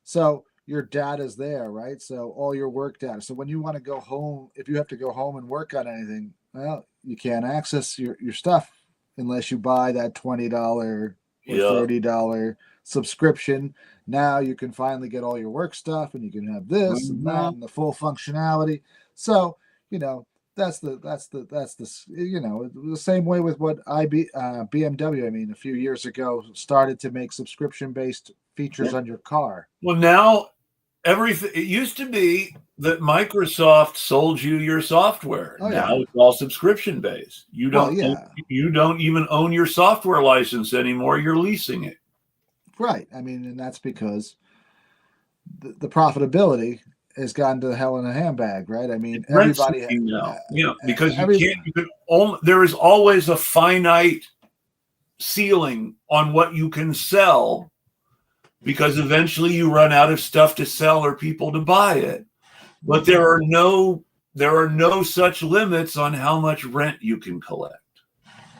so your data's there, right? So all your work data. So when you want to go home, if you have to go home and work on anything, well, you can't access your stuff unless you buy that $20 or $30 subscription. Now you can finally get all your work stuff, and you can have this and that and the full functionality. So, that's the the same way with what BMW, I mean, a few years ago started to make subscription-based features on your car. Well, now it used to be that Microsoft sold you your software. Now it's all subscription based. You don't even own your software license anymore. You're leasing it. Right. I mean, and that's because the profitability has gone to hell in a handbag, right? I mean, Rent everybody, seeking now, because every, there is always a finite ceiling on what you can sell, because eventually you run out of stuff to sell or people to buy it. But there are no such limits on how much rent you can collect.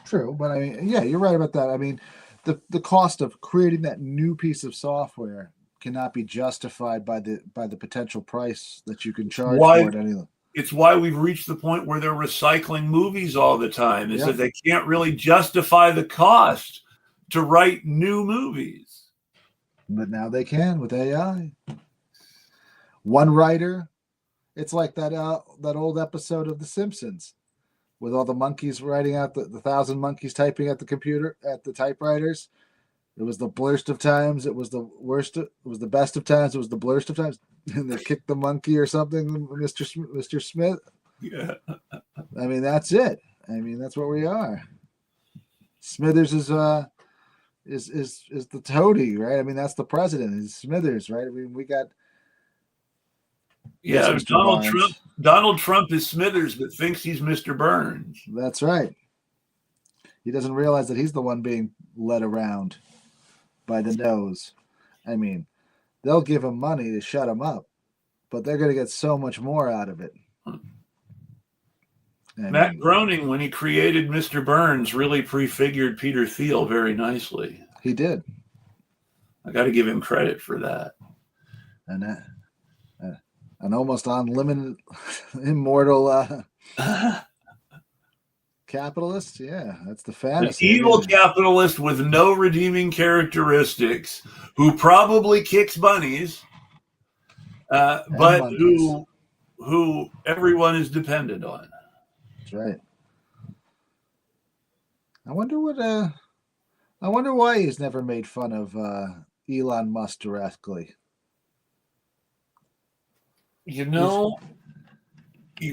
True, but I mean, yeah, you're right about that. I mean, the cost of creating that new piece of software cannot be justified by the potential price that you can charge for it anyway. It's why we've reached the point where they're recycling movies all the time, is that they can't really justify the cost to write new movies. But now they can with AI. One writer, it's like that old episode of The Simpsons with all the monkeys writing out the 1,000 monkeys typing at the computer, at the typewriters. It was the blurst of times. It was the worst. It was the best of times. It was the blurst of times. And they kicked the monkey or something, Mr. Smith. Yeah. I mean, that's it. I mean, that's what we are. Smithers is the toady, right? I mean, that's the president. Is Smithers, right? I mean, we got. Yeah, Donald Trump is Smithers, but thinks he's Mr. Burns. That's right. He doesn't realize that he's the one being led around by the nose. I mean, they'll give him money to shut him up, but they're going to get so much more out of it. Matt Groening, when he created Mr. Burns, really prefigured Peter Thiel very nicely. He did. I got to give him credit for that. And an almost unlimited, immortal capitalist. Yeah, that's the fantasy. An evil capitalist with no redeeming characteristics, who probably kicks bunnies, but who everyone is dependent on. That's right. I wonder why he's never made fun of Elon Musk directly. You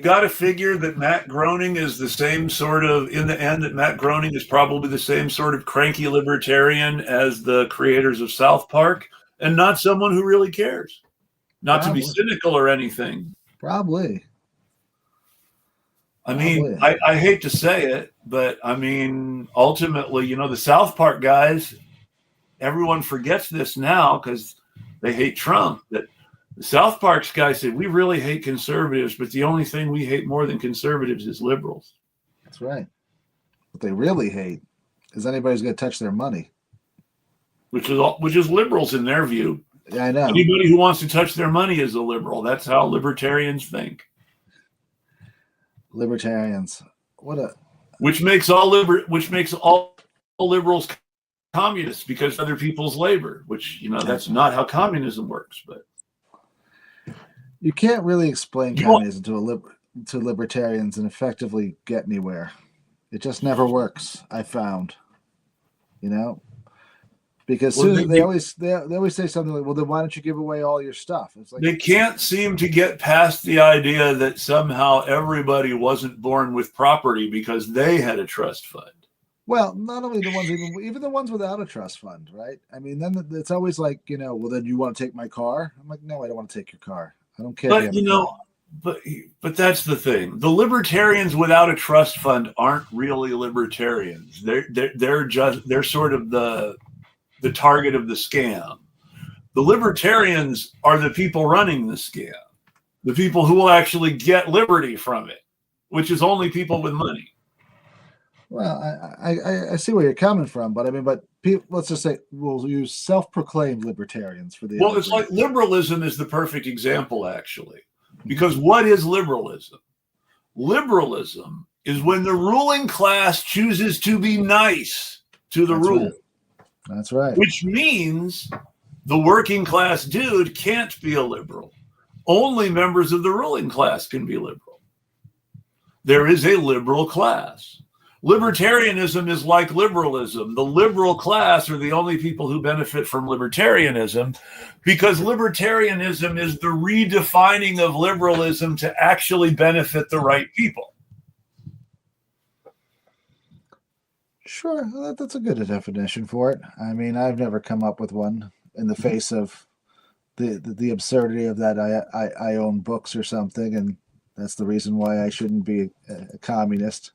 got to figure that Matt Groening is the same sort of, in the end, that Matt Groening is probably the same sort of cranky libertarian as the creators of South Park, and not someone who really cares. Not to be cynical or anything. Probably. I mean, I hate to say it, but I mean, ultimately, the South Park guys, everyone forgets this now because they hate Trump, that the South Park's guy said, we really hate conservatives, but the only thing we hate more than conservatives is liberals. That's right. What they really hate is anybody's going to touch their money. Which is liberals in their view. Yeah, I know. Anybody who wants to touch their money is a liberal. That's how libertarians think. Libertarians. Which makes all liberals communists, because other people's labor, which, that's not how communism works, but you can't really explain communism to libertarians and effectively get anywhere. It just never works, I found. Because they always say something like, well, then why don't you give away all your stuff? It's like, they can't seem to get past the idea that somehow everybody wasn't born with property because they had a trust fund. Well, not only the ones, even the ones without a trust fund, right? I mean, then it's always like, well, then you want to take my car? I'm like, no, I don't want to take your car. I don't care. But that's the thing. The libertarians without a trust fund aren't really libertarians. They're sort of the target of the scam. The libertarians are the people running the scam, the people who will actually get liberty from it, which is only people with money. Well, I see where you're coming from, but I mean, people, let's just say we'll use self-proclaimed libertarians for the. Well, it's like liberalism is the perfect example, actually, because what is liberalism? Liberalism is when the ruling class chooses to be nice to the ruler. Right. That's right. Which means the working class dude can't be a liberal. Only members of the ruling class can be liberal. There is a liberal class. Libertarianism is like liberalism. The liberal class are the only people who benefit from libertarianism, because libertarianism is the redefining of liberalism to actually benefit the right people. Sure, that's a good definition for it. I mean, I've never come up with one in the face of the absurdity of that. I own books or something, and that's the reason why I shouldn't be a communist.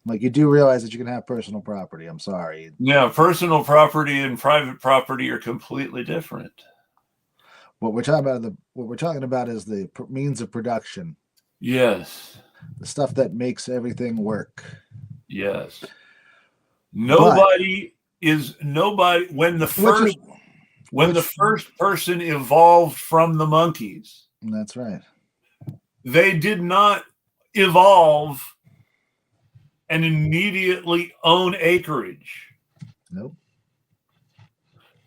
Like, you do realize that you can have personal property. I'm sorry. Yeah, personal property and private property are completely different. What we're talking about is the means of production. Yes. The stuff that makes everything work. Yes. Nobody when the first person evolved from the monkeys. That's right. They did not evolve and immediately own acreage. Nope.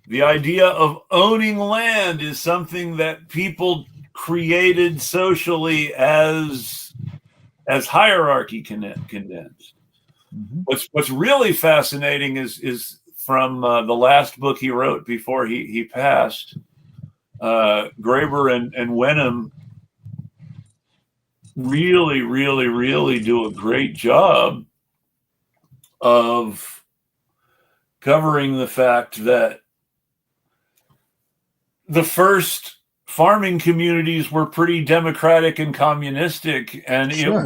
The idea of owning land is something that people created socially as hierarchy condensed. Mm-hmm. What's really fascinating is from the last book he wrote before he passed. Graeber and Wenham really, really, really do a great job of covering the fact that the first farming communities were pretty democratic and communistic, and Sure.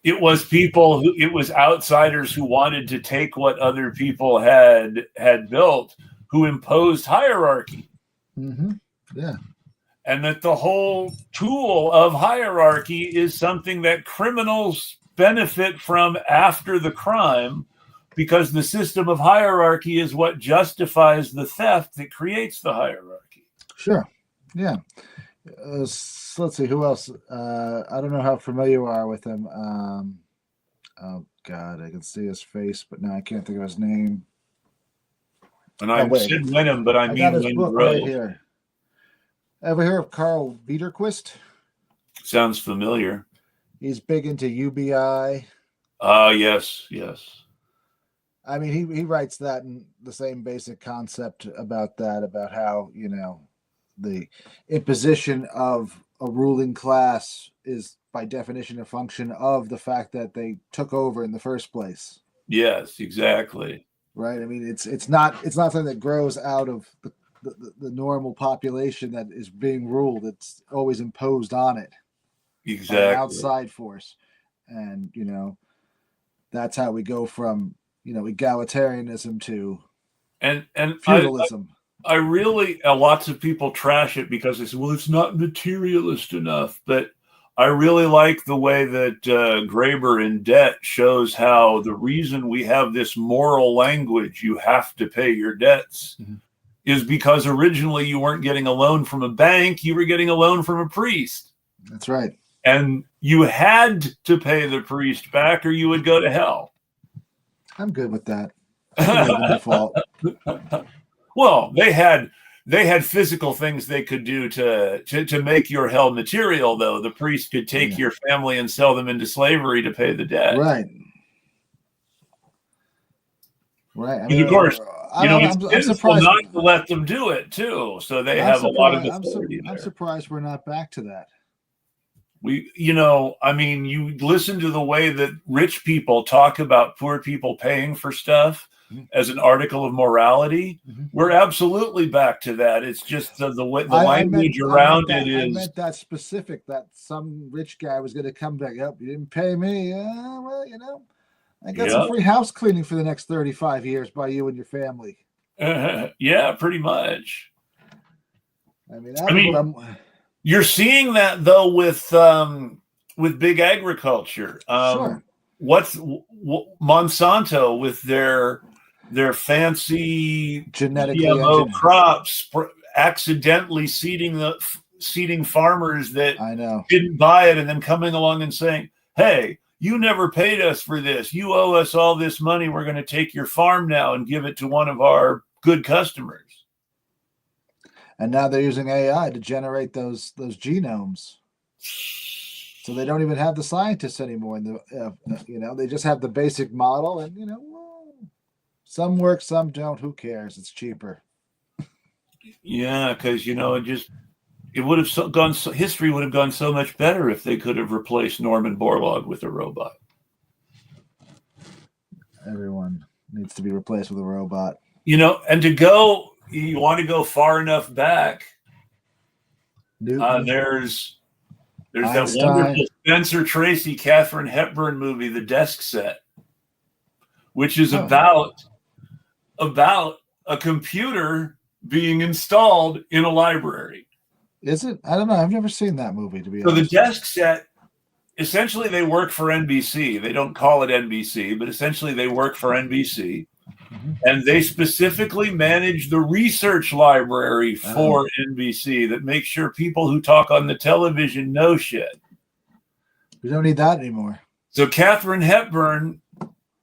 it was outsiders who wanted to take what other people had built, who imposed hierarchy. Mm-hmm. Yeah. And that the whole tool of hierarchy is something that criminals benefit from after the crime, because the system of hierarchy is what justifies the theft that creates the hierarchy. Sure. Yeah. Let's see, who else? I don't know how familiar you are with him. Oh God, I can see his face, but now I can't think of his name. And I said Wenham, but I mean got his book right here. Ever hear of Carl Wiederquist? Sounds familiar. He's big into UBI. Yes. I mean, he writes that in the same basic concept about how, the imposition of a ruling class is by definition a function of the fact that they took over in the first place. Yes, exactly. Right. I mean, it's not something that grows out of the normal population that is being ruled. It's always imposed on it. Exactly. By an outside force. And, that's how we go from, egalitarianism to feudalism. I really, lots of people trash it because they say, well, it's not materialist enough. But I really like the way that Graeber in Debt shows how the reason we have this moral language, you have to pay your debts, mm-hmm. is because originally you weren't getting a loan from a bank, you were getting a loan from a priest. That's right. And you had to pay the priest back or you would go to hell. I'm good with that. Default. Well, they had physical things they could do to make your hell material, though. The priest could take your family and sell them into slavery to pay the debt. Right. I mean, of course, I'm surprised not to let them do it too. So they have a lot of authority. I'm surprised we're not back to that. You listen to the way that rich people talk about poor people paying for stuff as an article of morality. Mm-hmm. We're absolutely back to that. It's just the language around it is. I meant that specific, that some rich guy was going to come back up. You didn't pay me. I got some free house cleaning for the next 35 years by you and your family. Yeah, pretty much. I mean, you're seeing that though with big agriculture. Sure. What's Monsanto with their fancy genetically GMO crops accidentally seeding farmers that didn't buy it, and then coming along and saying, "Hey, you never paid us for this. You owe us all this money. We're going to take your farm now and give it to one of our good customers." And now they're using AI to generate those genomes, so they don't even have the scientists anymore. And they just have the basic model, and some work, some don't. Who cares? It's cheaper. Yeah, because it would have gone. History would have gone so much better if they could have replaced Norman Borlaug with a robot. Everyone needs to be replaced with a robot. And to go. you want to go far enough back, Newton, there's that Einstein. wonderful Spencer Tracy, Katharine Hepburn movie, The Desk Set, which is about a computer being installed in a library. Is it? I don't know. I've never seen that movie, to be So honest. The Desk Set, essentially they work for NBC. They don't call it NBC, but essentially they work for NBC. Mm-hmm. And they specifically manage the research library for NBC that makes sure people who talk on the television know shit. We don't need that anymore. So Katharine Hepburn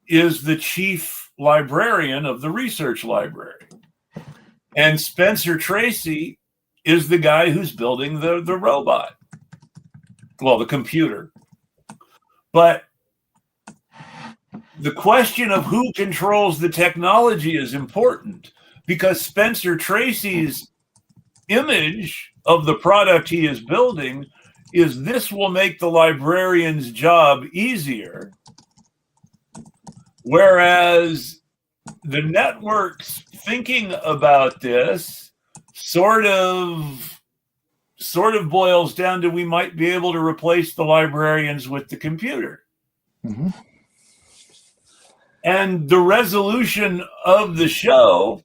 is the chief librarian of the research library. And Spencer Tracy is the guy who's building the robot. Well, the computer. But the question of who controls the technology is important, because Spencer Tracy's image of the product he is building is this will make the librarian's job easier. Whereas the networks thinking about this sort of boils down to we might be able to replace the librarians with the computer. Mm-hmm. And the resolution of the show,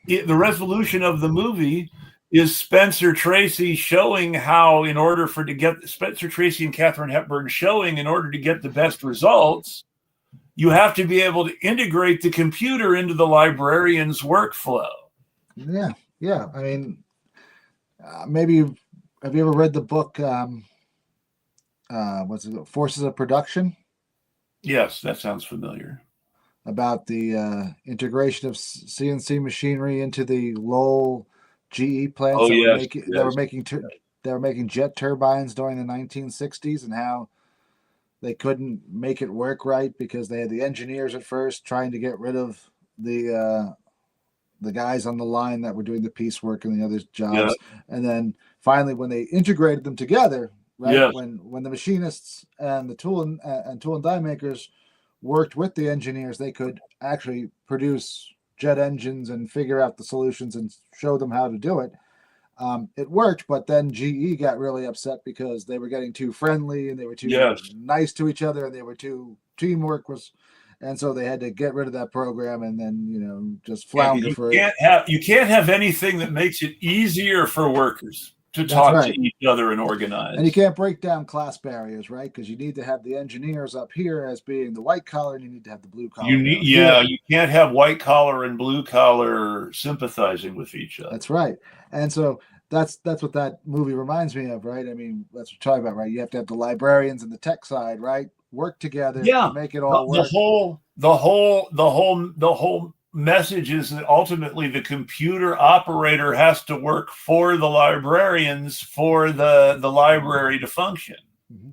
the resolution of the movie is Spencer Tracy showing how, in order to get Spencer Tracy and Katharine Hepburn showing, in order to get the best results, you have to be able to integrate the computer into the librarian's workflow. Yeah. I mean, maybe have you ever read the book? What's it? Forces of Production. Yes, that sounds familiar. About the integration of CNC machinery into the Lowell GE plants that were making jet turbines during the 1960s, and how they couldn't make it work right because they had the engineers at first trying to get rid of the guys on the line that were doing the piecework and the other jobs, and then finally when they integrated them together. Right, yes. when the machinists and the tool and die makers worked with the engineers, they could actually produce jet engines and figure out the solutions and show them how to do it. It worked, but then GE got really upset because they were getting too friendly and they were too nice to each other, and they were too teamwork was, and so they had to get rid of that program and then just flounder you can't have anything that makes it easier for workers to talk to each other and organize. And you can't break down class barriers, right? Because you need to have the engineers up here as being the white collar, and you need to have the blue collar. You can't have white collar and blue collar sympathizing with each other. That's right. And so that's what that movie reminds me of, right? I mean, that's what we're talking about, right? You have to have the librarians and the tech side, right? Work together to make it all work. The whole message is that ultimately the computer operator has to work for the librarians for the library to function. Mm-hmm.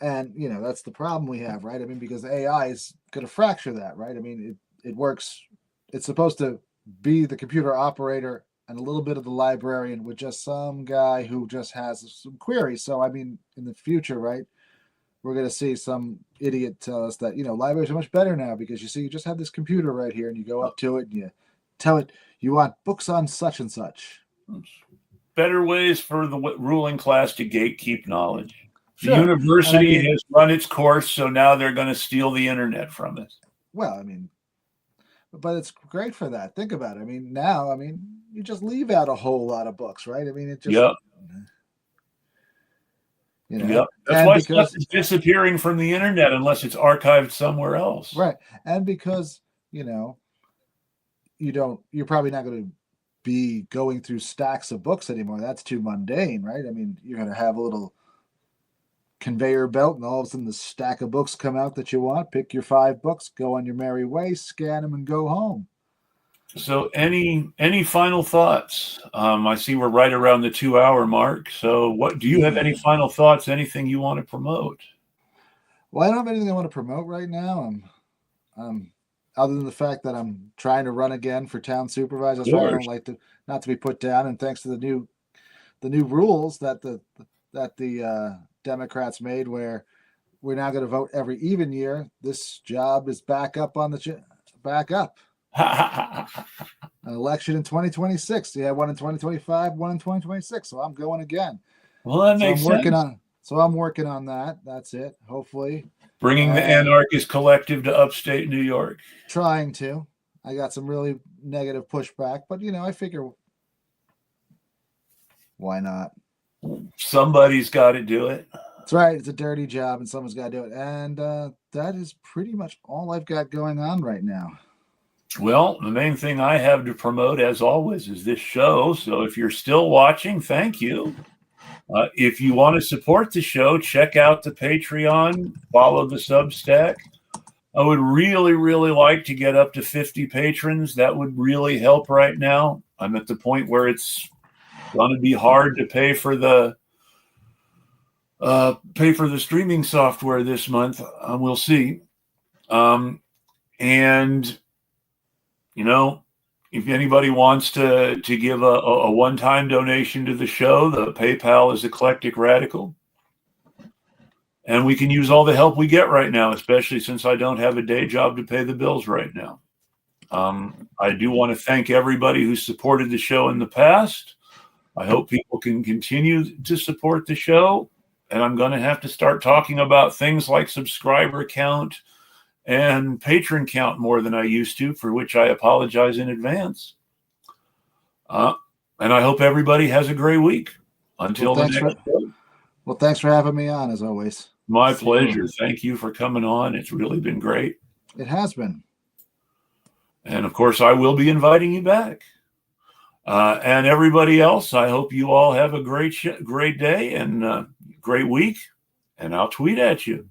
And that's the problem we have, right? I mean, because AI is going to fracture that, right? I mean, it works. It's supposed to be the computer operator and a little bit of the librarian with just some guy who just has some queries. So I mean, in the future, right, we're going to see some idiot tell us that, libraries are much better now because you just have this computer right here and you go up to it and you tell it you want books on such and such. Better ways for the ruling class to gatekeep knowledge. Sure. The university has run its course, so now they're going to steal the internet from us. Well, I mean, but it's great for that. Think about it. I mean, now, you just leave out a whole lot of books, right? I mean, it just... Yep. That's why stuff is disappearing from the internet unless it's archived somewhere else. Right. And because, you're probably not going to be going through stacks of books anymore. That's too mundane, right? I mean, you're going to have a little conveyor belt and all of a sudden the stack of books come out that you want. Pick your 5 books, go on your merry way, scan them and go home. So any final thoughts? I see we're right around the 2-hour mark. So what do you have any final thoughts? Anything you want to promote? Well, I don't have anything I want to promote right now. I'm other than the fact that I'm trying to run again for town supervisor. That's why I don't like not to be put down. And thanks to the new rules that the Democrats made, where we're now going to vote every even year, this job is back up. An election in 2026. Yeah, one in 2025, one in 2026. So I'm going again. Well, that So makes sense. I'm working on that. That's it. Hopefully, Bringing the and anarchist collective to upstate New York. trying to. I got some really negative pushback, but I figure why not? Somebody's got to do it. That's right. It's a dirty job, and someone's got to do it. And that is pretty much all I've got going on right now. Well, the main thing I have to promote, as always, is this show. So if you're still watching, thank you. If you want to support the show, check out the Patreon, follow the Substack. I would really, really like to get up to 50 patrons. That would really help right now. I'm at the point where it's going to be hard to pay for the streaming software this month. We'll see. And if anybody wants to give a one-time donation to the show, the PayPal is Eclectic Radical. And we can use all the help we get right now, especially since I don't have a day job to pay the bills right now. I do want to thank everybody who supported the show in the past. I hope people can continue to support the show. And I'm going to have to start talking about things like subscriber count and patron count more than I used to, for which I apologize in advance. And I hope everybody has a great week. Until the next show. Well, thanks for having me on, as always. My pleasure. Thank you for coming on. It's really been great. It has been. And, of course, I will be inviting you back. And everybody else, I hope you all have a great day and great week. And I'll tweet at you.